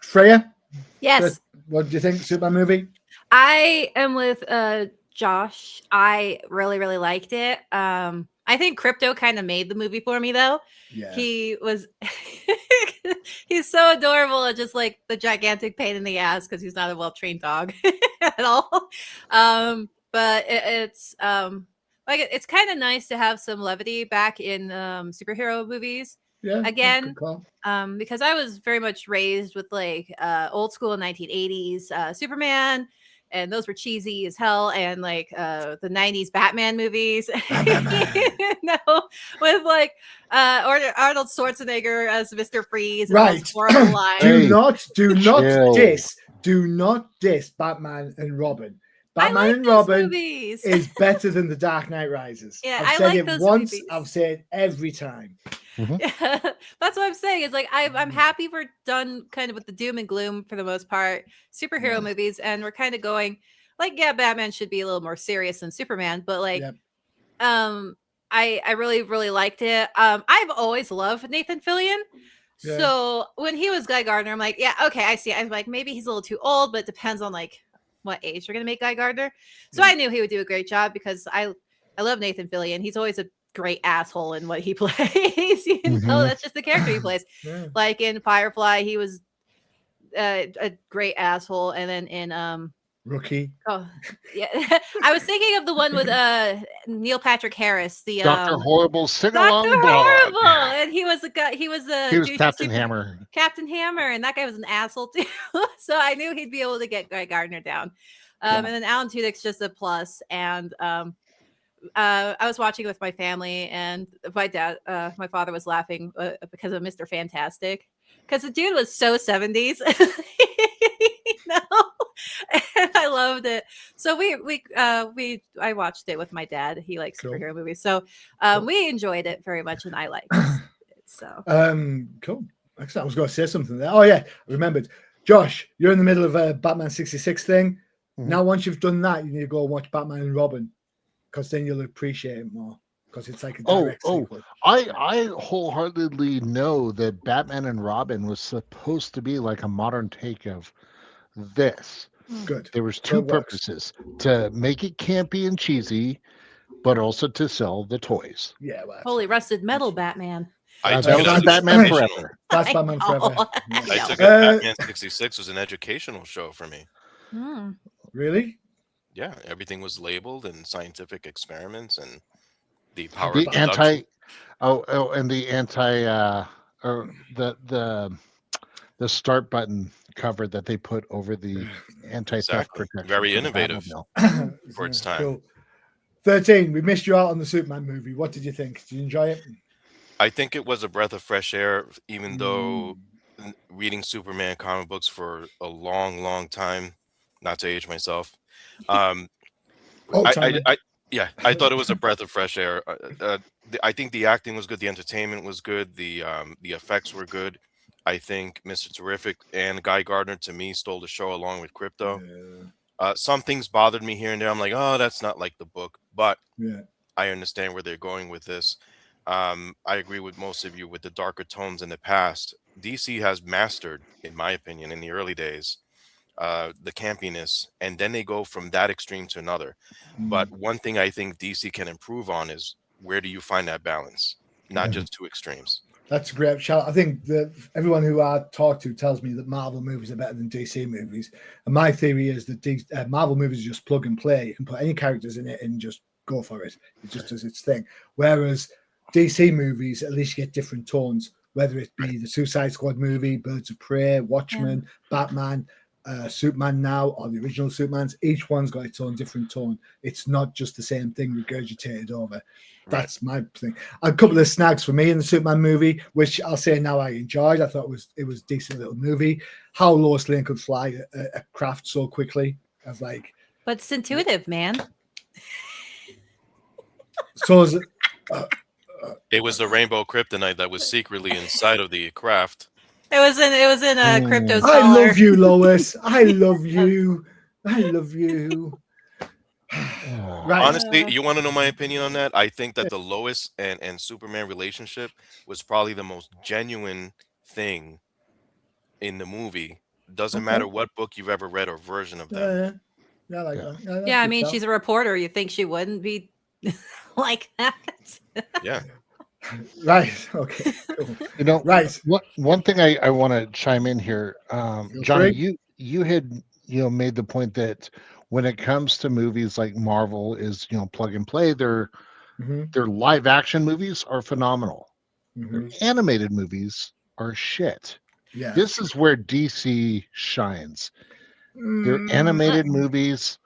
Freyja, Yes. what do you think? Superman movie? I am with Josh. I really, really liked it. I think Crypto kind of made the movie for me, though. Yeah. He was he's so adorable and just like the gigantic pain in the ass because he's not a well-trained dog at all. But it's it's kind of nice to have some levity back in superhero movies. Yeah. Again, good call. because I was very much raised with like old school 1980s Superman, and those were cheesy as hell, and like the 90s Batman movies. With like Arnold Schwarzenegger as Mr. Freeze. And Right. those horrible lines. Hey, do not chill. diss Batman and Robin. I Batman like and those Robin movies. is better than The Dark Knight Rises. Yeah, I've I said like it those once. movies. I've said it every time. Yeah, that's what I'm saying. It's like I'm happy we're done kind of with the doom and gloom for the most part, superhero movies, and we're kind of going like, yeah, Batman should be a little more serious than Superman, but like, I really, really liked it. I've always loved Nathan Fillion. Yeah. So when he was Guy Gardner, I'm like, yeah, okay, I see. I'm like, maybe he's a little too old, but it depends on like what age we're gonna make Guy Gardner. So I knew he would do a great job because I love Nathan Fillion. He's always a great asshole in what he plays. That's just the character he plays. Yeah. Like in Firefly, he was a great asshole, and then in Rookie. oh yeah, I was thinking of the one with Neil Patrick Harris, the Dr. Horrible sing-along Dr. blog. Horrible, and he was a guy. He was Captain Hammer. Captain Hammer, and that guy was an asshole too. So I knew he'd be able to get Guy Gardner down. And then Alan Tudyk's just a plus. And I was watching with my family, and my dad, my father was laughing because of Mr. Fantastic, because the dude was so 70s. And I loved it. So I watched it with my dad. He likes superhero movies, so we enjoyed it very much, and I liked it. So cool. Excellent. I was going to say something there. Oh yeah, I remembered. Josh, you're in the middle of a Batman 66 thing. Now, once you've done that, you need to go and watch Batman and Robin, because then you'll appreciate it more. Because it's like a direct sequel. I wholeheartedly know that Batman and Robin was supposed to be like a modern take of this. Good. There was two purposes: to make it campy and cheesy, but also to sell the toys. Yeah. Well, holy rusted metal, Batman. That was Batman Forever. That's Batman Forever. I took it. Batman 66 was an educational show for me. Really? Yeah, everything was labeled and scientific experiments and the power The of anti, and the anti, or the start button cover that they put over the anti-theft protection. Very innovative for its time. Cool. 13. We missed you out on the Superman movie. What did you think? Did you enjoy it? I think it was a breath of fresh air, even though reading Superman comic books for a long, long time, not to age myself. I thought it was a breath of fresh air. I think the acting was good, the entertainment was good, the effects were good. I think Mr. Terrific and Guy Gardner, to me, stole the show along with Crypto. Some things bothered me here and there. I'm like, oh, that's not like the book, but I understand where they're going with this. I agree with most of you with the darker tones in the past. DC has mastered, in my opinion, in the early days, the campiness, and then they go from that extreme to another. But one thing I think DC can improve on is, where do you find that balance? Not just two extremes. That's a great shout. I think that everyone who I talk to tells me that Marvel movies are better than DC movies. And my theory is that Marvel movies are just plug and play. You can put any characters in it and just go for it. It just does its thing. Whereas DC movies, at least you get different tones, whether it be the Suicide Squad movie, Birds of Prey, Watchmen, Batman, Superman now, or the original Supermans. Each one's got its own different tone. It's not just the same thing regurgitated over. That's my thing. A couple of snags for me in the Superman movie, which I'll say now I enjoyed. I thought it was a decent little movie. How Lois Lane could fly a craft so quickly. I was like, but it's intuitive, man. So is it, It was the rainbow kryptonite that was secretly inside of the craft. It was in a crypto. I love you, Lois. I love you. I love you. Right. Honestly, you want to know my opinion on that? I think that the Lois and Superman relationship was probably the most genuine thing in the movie. Doesn't matter what book you've ever read or version of them. Yeah, like that. Yeah, I mean, she's a reporter. You think she wouldn't be like that? Yeah. Right. Okay. Cool. You know, right. One thing I want to chime in here, Johnny, you had made the point that when it comes to movies like Marvel is plug and play, their live action movies are phenomenal. Their animated movies are shit. Yeah. This is where DC shines. Their animated movies,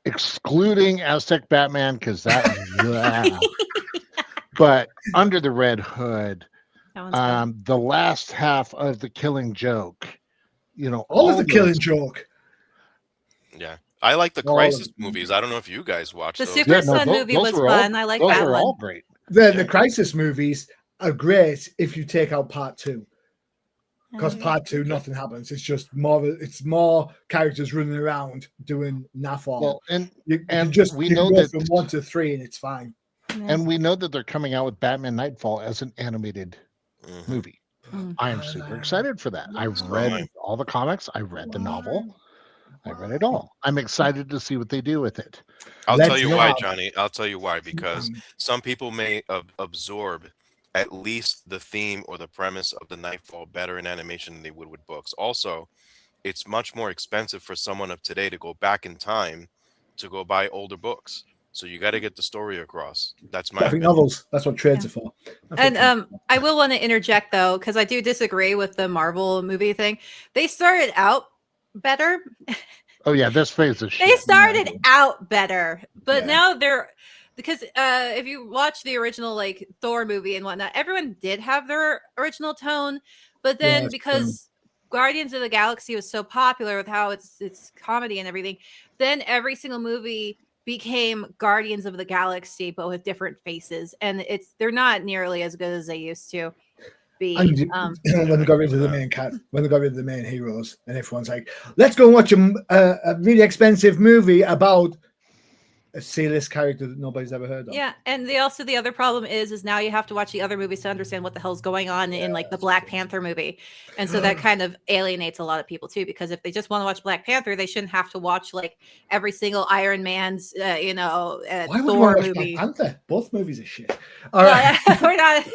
excluding Aztec Batman, because that. But Under the Red Hood, the last half of The Killing Joke, all of The Killing Joke. Yeah, I like the Crisis movies. I don't know if you guys watched the those. Super Son movie was fun. I like that one. one. All great. The Crisis movies are great if you take out part 2. Because part 2, nothing happens. It's just more characters running around doing naff all. Well, and we know that from 1 to 3 and it's fine. And we know that they're coming out with Batman Nightfall as an animated movie. I am super excited for that. I've read all the comics. I read the novel. I read it all. I'm excited to see what they do with it. I'll tell you why, Johnny. I'll tell you why. Because some people may absorb at least the theme or the premise of the Nightfall better in animation than they would with books. Also, it's much more expensive for someone of today to go back in time to go buy older books. So you got to get the story across. That's my opinion. Novels. That's what trades are for. And I will want to interject though, because I do disagree with the Marvel movie thing. They started out better. Oh yeah, this phase is shit. They started out better, but now they're because if you watch the original like Thor movie and whatnot, everyone did have their original tone, but then because Guardians of the Galaxy was so popular with how it's comedy and everything, then every single movie became Guardians of the Galaxy, but with different faces, and they're not nearly as good as they used to be. When they got rid of the main when they got rid of the main heroes, and everyone's like, "Let's go and watch a really expensive movie about a C-list character that nobody's ever heard of." Yeah, and the other problem is now you have to watch the other movies to understand what the hell's going on in like the Black Panther movie, and so that kind of alienates a lot of people too. Because if they just want to watch Black Panther, they shouldn't have to watch like every single Iron Man's, Why would Thor you watch movie. Black Panther? Both movies are shit. All right, we're not.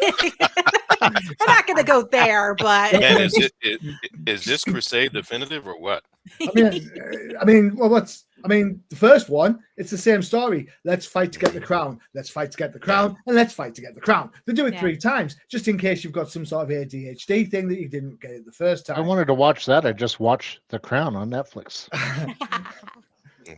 We're not going to go there, but man, is this Crusade definitive or what? I mean, the first one, it's the same story. Let's fight to get the crown. Let's fight to get the crown, and let's fight to get the crown. They do it 3 times, just in case you've got some sort of ADHD thing that you didn't get it the first time. I wanted to watch that. I just watched The Crown on Netflix.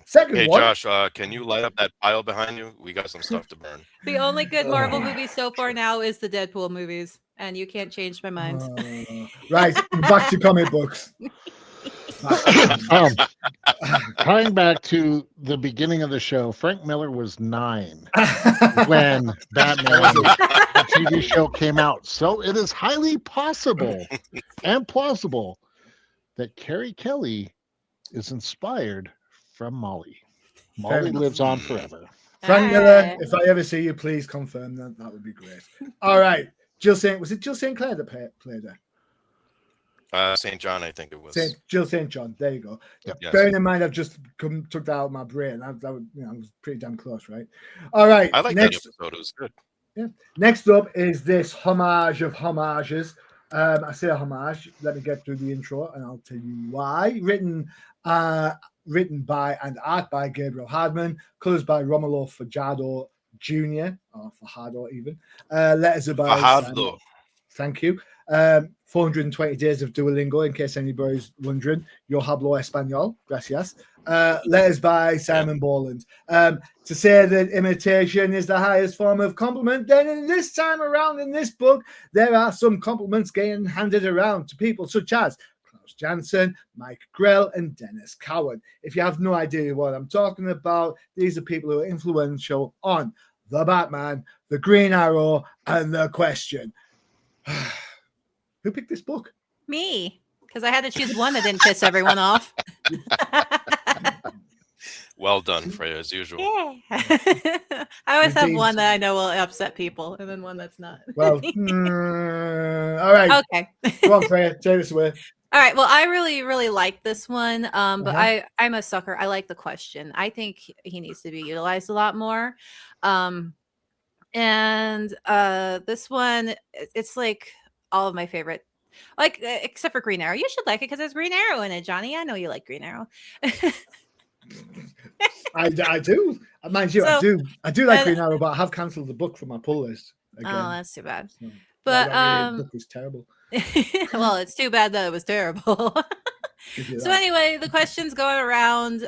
Second one. Josh, can you light up that pile behind you? We got some stuff to burn. the only good Marvel movie so far now is the Deadpool movies, and you can't change my mind. Right, back to comic books. Tying back to the beginning of the show, Frank Miller was 9 when Batman, the TV show, came out. So it is highly possible and plausible that Carrie Kelly is inspired from Molly. Molly lives on forever. Frank Miller, if I ever see you, please confirm that. That would be great. All right. Was it Jill St. Clair that played her? St. John, I think it was. Jill St. John. There you go. Yep. Yes. Bearing in mind, I've just took that out of my brain. I was pretty damn close, right? All right. I like that episode. It was good. Yeah. Next up is this homage of homages. I say a homage. Let me get through the intro, and I'll tell you why. Written by and art by Gabriel Hardman, colors by Romulo Fajardo Jr. or Fajardo even. Letters are by Simon. Fajardo. Thank you. 420 days of Duolingo, in case anybody's wondering. Yo hablo español. Gracias. Letters by Simon Borland. To say that imitation is the highest form of compliment, then in this time around in this book, there are some compliments getting handed around to people such as Klaus Janson, Mike Grell, and Dennis Cowan. If you have no idea what I'm talking about, these are people who are influential on The Batman, The Green Arrow, and The Question. Who picked this book? Me, because I had to choose one that didn't piss everyone off. Well done, Freyja, as usual. Yeah. I always have Indeed. one that I know will upset people, and then one that's not. Well, all right. Okay. Go on, Freya. Take this away. All right. Well, I really like this one. But Uh-huh. I'm a sucker. I like The Question. I think he needs to be utilized a lot more. And this one, it's like all of my favorite, like except for Green Arrow. You should like it because there's Green Arrow in it, Johnny. I know you like Green Arrow. I do. Mind you, So- I do like and- Green Arrow, but I have cancelled the book from my pull list again. Oh, that's too bad. So, But that book was terrible. well, it's too bad that it was terrible. Give you So that. anyway, the question's going around.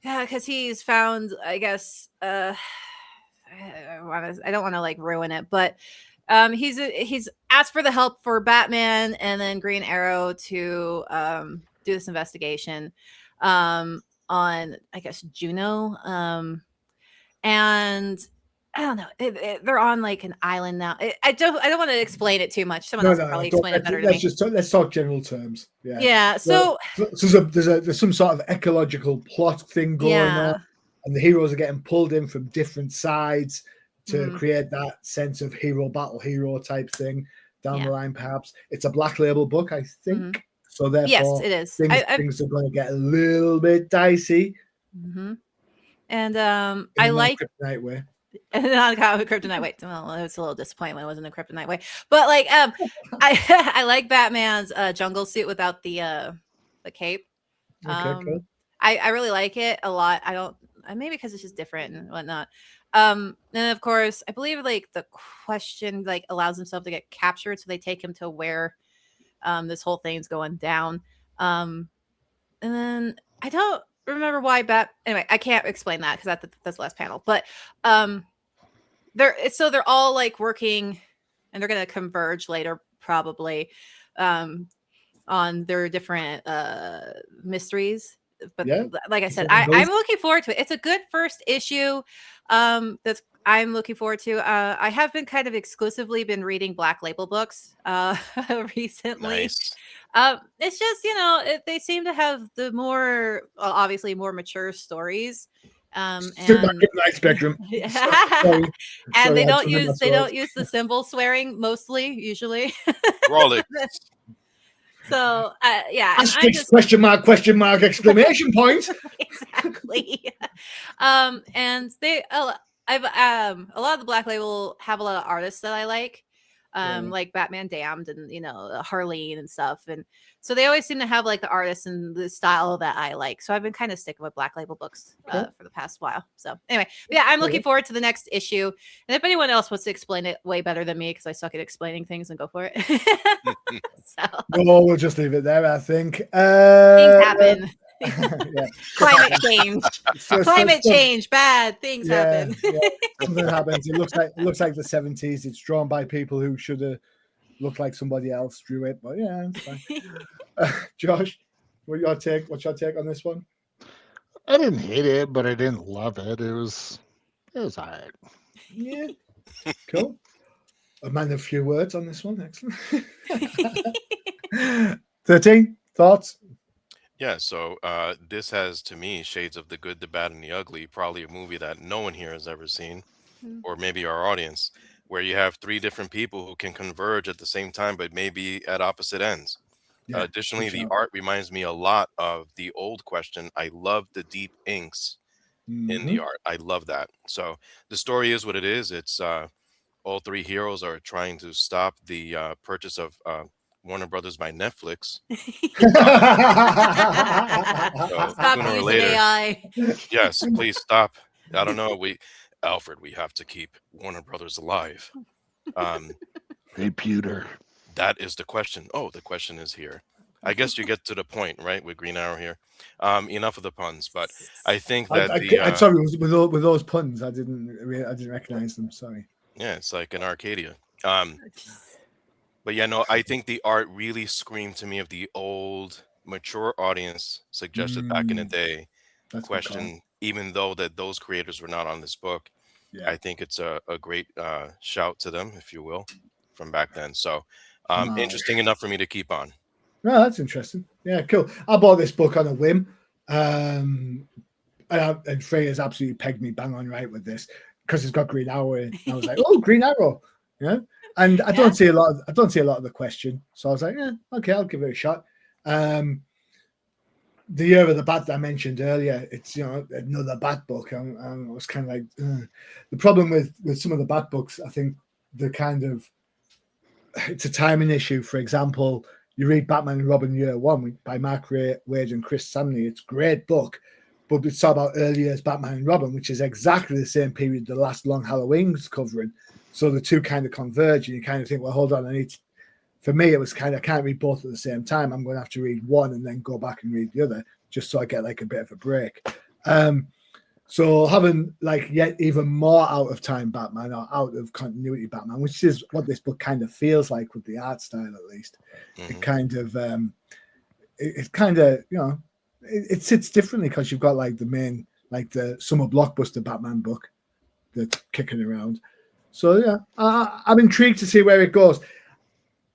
Yeah, because he's found, I guess, I don't want to like ruin it, but he's asked for the help for Batman and then Green Arrow to do this investigation on, I guess, Juno. And I don't know. They're on like an island now. I don't want to explain it too much. Someone else will probably don't- explain it better to let's me. just let's talk general terms. Yeah. Yeah. So There's some sort of ecological plot thing going yeah. on, and the heroes are getting pulled in from different sides to Mhm. create that sense of hero battle hero type thing down Yeah. the line. Perhaps it's a Black Label book, I think. Mhm. So therefore, Yes, it is. things are going to get a little bit dicey. Mm-hmm. And in I a like non-kryptonite way. not a kryptonite way. Well, it was a little disappointing when it wasn't a kryptonite way. But like I like Batman's jungle suit without the cape. Okay, cool. I really like it a lot. I don't maybe because it's just different and whatnot. And of course, I believe like the question like allows himself to get captured, so they take him to where this whole thing's going down. And then I don't remember why anyway, I can't explain that because that's the last panel. But they're all like working, and they're gonna converge later probably on their different mysteries. But Yeah, like I said, different I'm goals. looking forward to it. It's a good first issue. That's I'm looking forward to. I have been kind of exclusively been reading Black Label books recently. Nice. It's just they seem to have the more obviously more mature stories. And Kryptonite spectrum. Sorry. and they I don't turned use my throat. the symbol swearing mostly usually. Rollick. So yeah, and I'm Asterisk, just question mark, exclamation point. exactly. And I've a lot of the Black Label have a lot of artists that I like. Like Batman Damned and Harleen and stuff, and so they always seem to have like the artists and the style that I like. So I've been kind of sticking with Black Label books for the past while. So anyway, yeah, I'm looking forward to the next issue. And if anyone else wants to explain it way better than me, because I suck at explaining things, then go for it. So No, we'll just leave it there, I think. things happen. Yeah. Climate change. So- Climate so- change. Bad things happen. Yeah, something happens. It looks like the 70s. It's drawn by people who should have looked like somebody else drew it, but yeah, it's fine. Josh, what's your take on this one? I didn't hate it, but I didn't love it. It was all right. Yeah, cool. A man of few words on this one. Excellent. 13 thoughts. Yeah, so this has to me shades of The Good, the Bad, and the Ugly, probably a movie that no one here has ever seen, Mm. or maybe our audience, where you have three different people who can converge at the same time, but maybe at opposite ends. Yeah, Additionally, for the sure. art reminds me a lot of the old Question. I love the deep inks in the art. I love that. So the story is what it is. It's all three heroes are trying to stop the purchase of Warner Brothers by Netflix. So Stop sooner or using later, AI. yes, please stop. I don't know. Alfred, we have to keep Warner Brothers alive. Hey, Pewter. That is the question. Oh, the question is here. I guess you get to the point, right, with Green Arrow here. Enough of the puns, but I think that I'm sorry, with those puns, I didn't recognize them. Sorry. Yeah, it's like an Arcadia. But yeah, no, I think the art really screamed to me of the old, mature audience suggested back in the day. Question, even though that those creators were not on this book, I think it's a great shout to them, if you will, from back then. So interesting enough for me to keep on. No, that's interesting. Yeah, cool. I bought this book on a whim. And Freyja's absolutely pegged me bang on right with this because it's got Green Arrow in. I was like, oh, Green Arrow. Yeah. And I don't see a lot of the question. So I was like, okay, I'll give it a shot. The Year of the Bat that I mentioned earlier, it's another Bat book. I was kind of like, the problem with some of the Bat books, I think it's a timing issue. For example, you read Batman and Robin Year One by Mark Waid and Chris Samney. It's a great book, but it's all about early years Batman and Robin, which is exactly the same period the last Long Halloween's covering. So the two kind of converge, and you kind of think, well, hold on, for me, it was kind of, I can't read both at the same time. I'm going to have to read one and then go back and read the other, just so I get like a bit of a break. So having like yet even more out of time Batman or out of continuity Batman, which is what this book kind of feels like with the art style, at least. It kind of, it sits differently because you've got like the main, like the summer blockbuster Batman book that's kicking around. So yeah, I'm intrigued to see where it goes.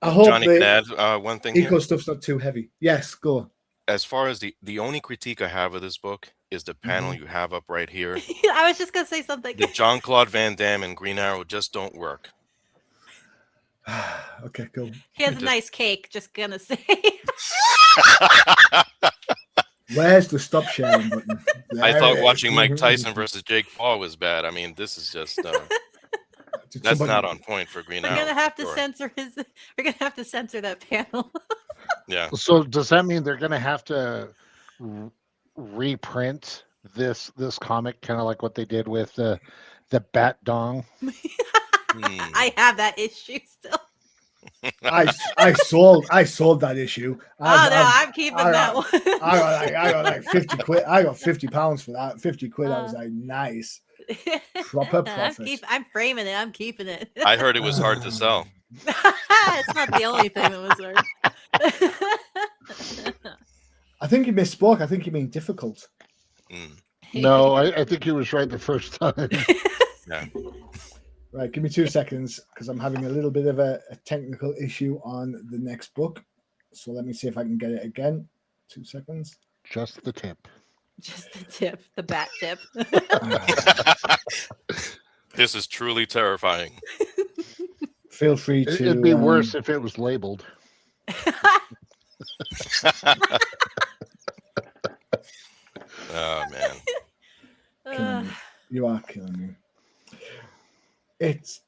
I hope Johnny can add one thing. Eco stuff's not too heavy. Yes, go. As far as the only critique I have of this book is the panel you have up right here. I was just gonna say something. The Jean-Claude Van Damme and Green Arrow just don't work. Okay, cool. He has a nice cake, just gonna say. Where's the stop sharing button? I thought watching Mike Tyson versus Jake Paul was bad. I mean, this is just that's not on point for Green Arrow. We're gonna have to censor we're gonna have to censor that panel. Yeah. So does that mean they're gonna have to reprint this comic, kind of like what they did with the Bat Dong? I have that issue still. I sold that issue. I'm keeping that one. I got like 50 quid. I got £50 for that. 50 quid. I was like, nice. Proper profit. I'm framing it. I'm keeping it. I heard it was hard to sell. It's not the only thing that was hard. I think you misspoke. I think you mean difficult. No, I think he was right the first time. Yeah. Right, give me 2 seconds because I'm having a little bit of a technical issue on the next book. So let me see if I can get it again. 2 seconds. Just the tip. Just the tip, the bat tip. This is truly terrifying. Feel free to. It'd be worse if it was labeled. Oh man. You are killing me. Is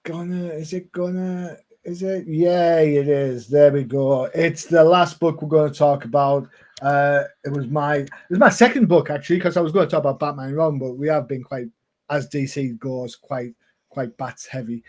it? Yeah, it is. There we go. It's the last book we're going to talk about. It was my second book actually, because I was going to talk about Batman and Robin, but we have been quite, as DC goes, quite bats heavy.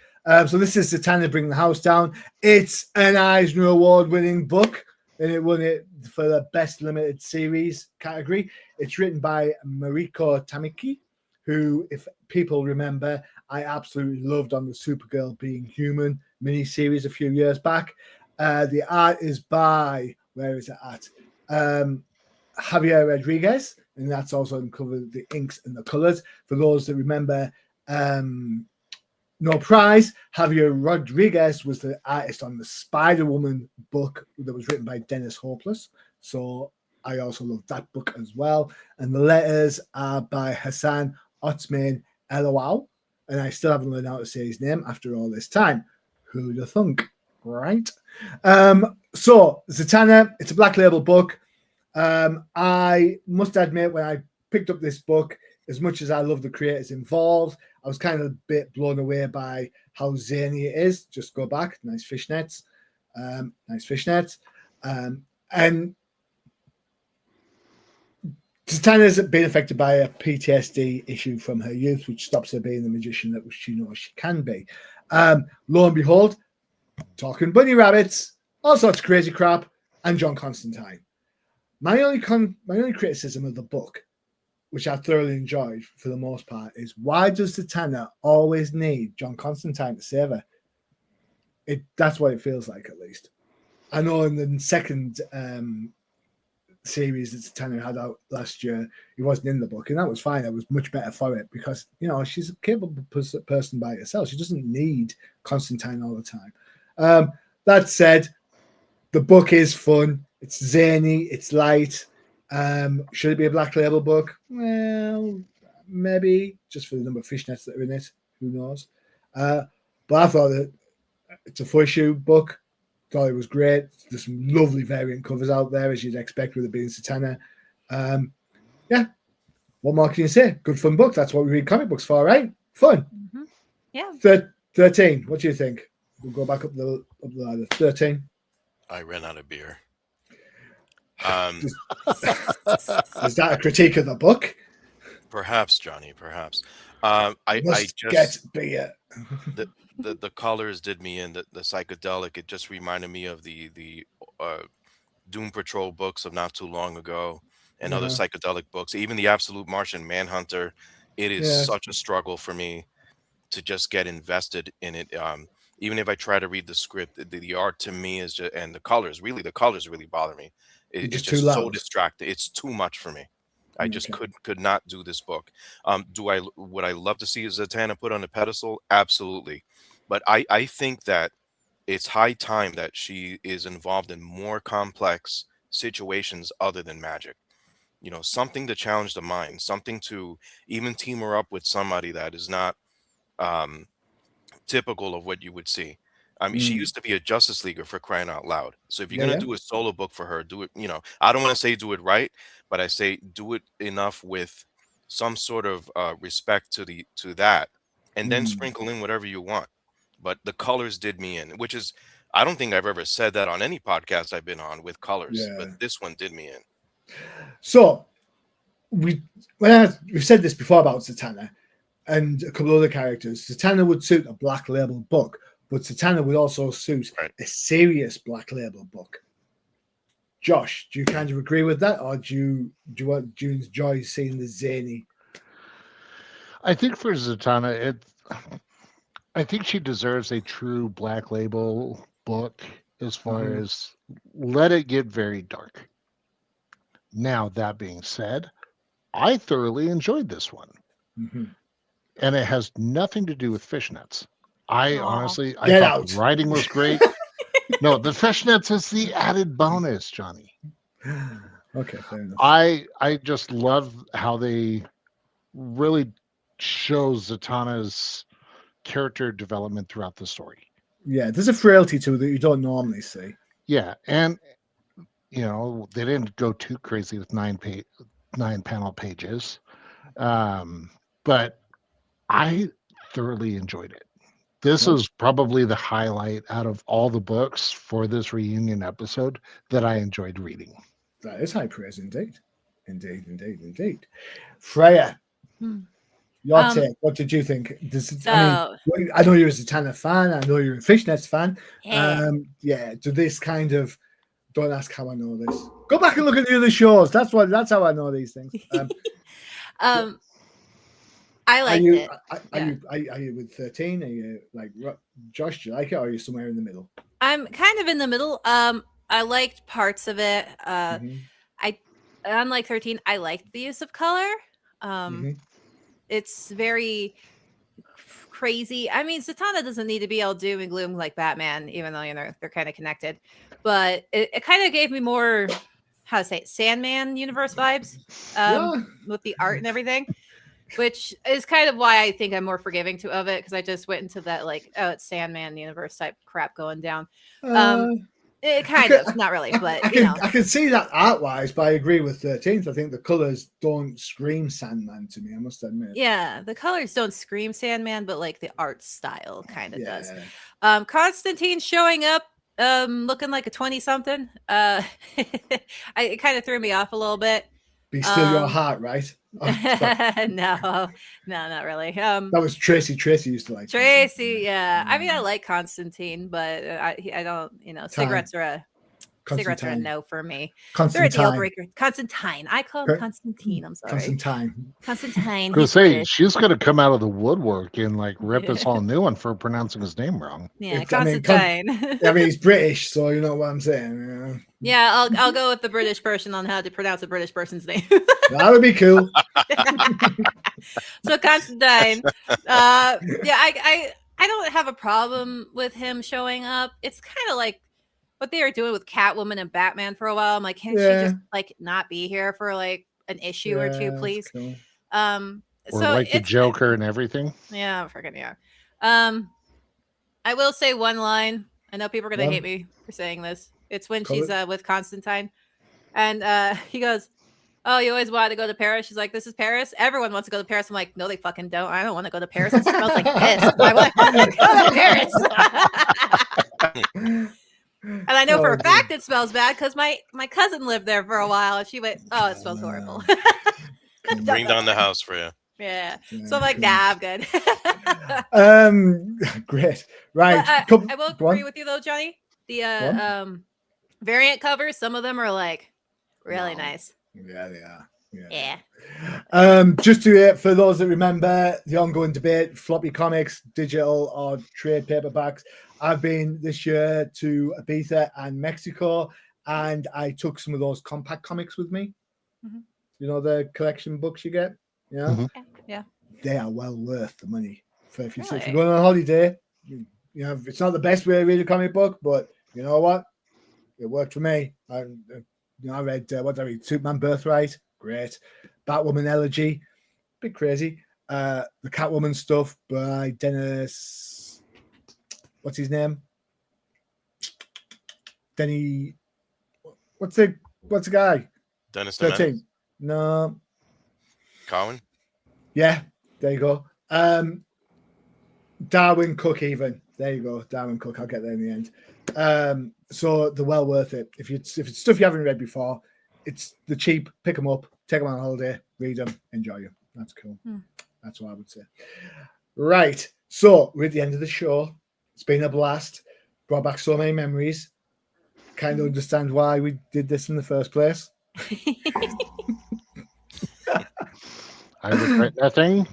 So this is Zatanna Bring the House Down. It's an Eisner Award winning book, and it won it for the best limited series category. It's written by Mariko Tamaki, who, if people remember, I absolutely loved on the Supergirl Being Human miniseries a few years back. The art is by, where is it at? Javier Rodriguez, and that's also uncovered the inks and the colors. For those that remember, No Prize, Javier Rodriguez was the artist on the Spider-Woman book that was written by Dennis Hopeless. So I also love that book as well. And the letters are by Hassan Otsman Elawal. And I still haven't learned how to say his name after all this time. Who'd have thunk, right? So Zatanna, it's a Black Label book. I must admit, when I picked up this book, as much as I love the creators involved, I was kind of a bit blown away by how zany it is. Just go back, nice fishnets. And Zatanna's been affected by a PTSD issue from her youth, which stops her being the magician that she knows she can be. Lo and behold, talking bunny rabbits, all sorts of crazy crap, and John Constantine. My only criticism of the book, which I thoroughly enjoyed for the most part, is why does Zatanna always need John Constantine to save her? That's what it feels like, at least. I know in the second series that Zatanna had out last year, he wasn't in the book, and that was fine. I was much better for it because, you know, she's a capable person by herself. She doesn't need Constantine all the time. That said, the book is fun. It's zany. It's light. Should it be a Black Label book? Well, maybe, just for the number of fishnets that are in it. Who knows? But I thought that it's a 4-issue book. Thought it was great. There's some lovely variant covers out there, as you'd expect with it being Zatanna. Yeah. What more can you say? Good fun book. That's what we read comic books for, right? Fun. Mm-hmm. Yeah. 13. What do you think? We'll go back up the ladder. 13. I ran out of beer. Is that a critique of the book? Perhaps, Johnny. Perhaps. I just get beer. The colors did me in. The psychedelic. It just reminded me of the Doom Patrol books of not too long ago, and other psychedelic books. Even the Absolute Martian Manhunter. It is such a struggle for me to just get invested in it. Even if I try to read the script, the art to me is just, and the colors really bother me. It's just so distracting. It's too much for me. I just could not do this book. Would I love to see Zatanna put on a pedestal? Absolutely. But I think that it's high time that she is involved in more complex situations other than magic. You know, something to challenge the mind, something to even team her up with somebody that is not typical of what you would see. I mean, she used to be a Justice Leaguer, for crying out loud. So if you're going to do a solo book for her, do it, you know, I don't want to say do it right, but I say do it enough with some sort of respect to that, and then sprinkle in whatever you want. But the colors did me in, which is, I don't think I've ever said that on any podcast I've been on with colors, but this one did me in. So we've said this before about Zatanna and a couple other characters. Zatanna would suit a Black Label book, but Zatanna would also suit a serious Black Label book. Josh, do you kind of agree with that, or do you enjoy seeing the zany? I think for Zatanna, I think she deserves a true Black Label book as far as let it get very dark. Now, that being said, I thoroughly enjoyed this one. And it has nothing to do with fishnets. Honestly, I thought the writing was great. No, the fishnets is the added bonus, Johnny. Okay, fair enough. I just love how they really show Zatanna's character development throughout the story. Yeah, there's a frailty to it that you don't normally see. Yeah, and you know, they didn't go too crazy with 9 panel pages. But I thoroughly enjoyed it. This is probably the highlight out of all the books for this reunion episode that I enjoyed reading. That is high praise indeed. Indeed. Freyja, your take. What did you think? I know you're a Zatanna fan. I know you're a Fishnets fan. Do this kind of, don't ask how I know this. Go back and look at the other shows. That's how I know these things. I liked it. Are you with 13? Are you like Josh? Do you like it, or are you somewhere in the middle? I'm kind of in the middle. I liked parts of it. Unlike 13, I liked the use of color. It's very crazy. I mean, Zatanna doesn't need to be all doom and gloom like Batman, even though they're kind of connected. But it kind of gave me more, how to say it, Sandman universe vibes with the art and everything. Which is kind of why I think I'm more forgiving of it, because I just went into that like, oh, it's Sandman universe type crap going down. Kind of, not really, but I can see that art wise, but I agree with 13th. I think the colors don't scream Sandman to me, I must admit. Yeah, the colors don't scream Sandman, but like the art style kind of does. Yeah. Constantine showing up looking like a 20-something. It kind of threw me off a little bit. Be still your heart, right? No, not really. That was Tracy. Tracy used to like Tracy. Yeah, I mean, I like Constantine, but I don't. Cigarettes are a no for me. They're a deal breaker. Constantine. I call him Constantine. I'm sorry. Constantine. Crusade. She's gonna come out of the woodwork and like rip us all a new one for pronouncing his name wrong. Yeah, Constantine. I mean, he's British, so you know what I'm saying. Yeah, I'll go with the British person on how to pronounce a British person's name. That would be cool. So Constantine, I don't have a problem with him showing up. It's kind of like what they were doing with Catwoman and Batman for a while. I'm like, can't she just like not be here for like an issue or two, please? Cool. Or so like the Joker and everything. Yeah, freaking yeah. I will say one line. I know people are gonna hate me for saying this. It's when she's with Constantine, and he goes, "Oh, you always wanted to go to Paris." She's like, "This is Paris. Everyone wants to go to Paris." I'm like, "No, they fucking don't. I don't want to go to Paris. It smells like piss. Why would I want to go to Paris?" And I know for a fact it smells bad because my cousin lived there for a while, and she went, "Oh, it smells horrible." Bring down the house for you. Yeah. So I'm like, nah, I'm good. Great. Right. I will agree with you though, Johnny. The variant covers, some of them are like really nice. Yeah, they are. Yeah. Just to for those that remember the ongoing debate, floppy comics, digital or trade paperbacks. I've been this year to Ibiza and Mexico, and I took some of those compact comics with me. Mm-hmm. You know, the collection books you get. Yeah. Mm-hmm. Yeah. They are well worth the money. For if you're going on a holiday, you know, it's not the best way to read a comic book, but you know what? It worked for me. I read what did I read? Superman Birthright, great. Batwoman Elegy, bit crazy. The Catwoman stuff by Dennis. What's his name? Denny. What's the guy? Dennis 13. No. Cowan? Yeah, there you go. Darwin Cook even. There you go. Darwin Cook. I'll get there in the end. So they're well worth it. If it's stuff you haven't read before, it's the cheap. Pick them up, take them on holiday, read them, enjoy them. That's cool. That's what I would say. Right. So we're at the end of the show. It's been a blast. Brought back so many memories. Kind of understand why we did this in the first place. I regret nothing.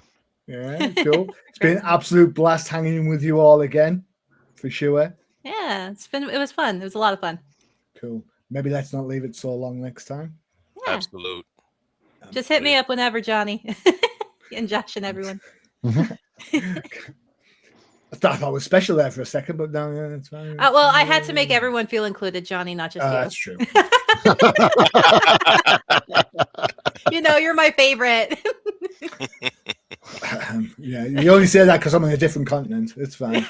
Yeah, cool. It's been an absolute blast hanging with you all again, for sure. Yeah, it was fun. It was a lot of fun. Cool. Maybe let's not leave it so long next time. Yeah. Absolute. Just hit me up whenever, Johnny. And Josh and everyone. I thought I was special there for a second, but no, yeah, it's fine. Well, I had to make everyone feel included, Johnny, not just you. That's true. You know, you're my favorite. Yeah, you only say that because I'm on a different continent. It's fine.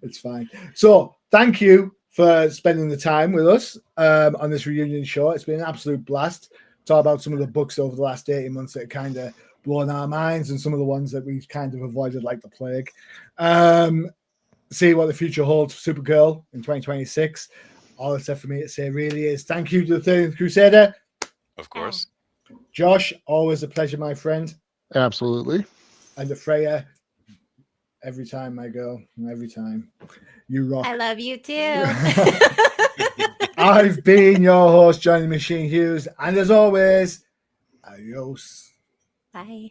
It's fine. So, thank you for spending the time with us on this reunion show. It's been an absolute blast. Talk about some of the books over the last 18 months that kind of blown our minds, and some of the ones that we've kind of avoided like the plague. See what the future holds for Supergirl in 2026. All that's left for me to say really is thank you to the 30th Crusader. Of course. Josh, always a pleasure, my friend. Absolutely. And the Freyja, every time, my girl, every time. You rock. I love you too. I've been your host, Johnny the Machine Hughes, and as always, adios. Bye.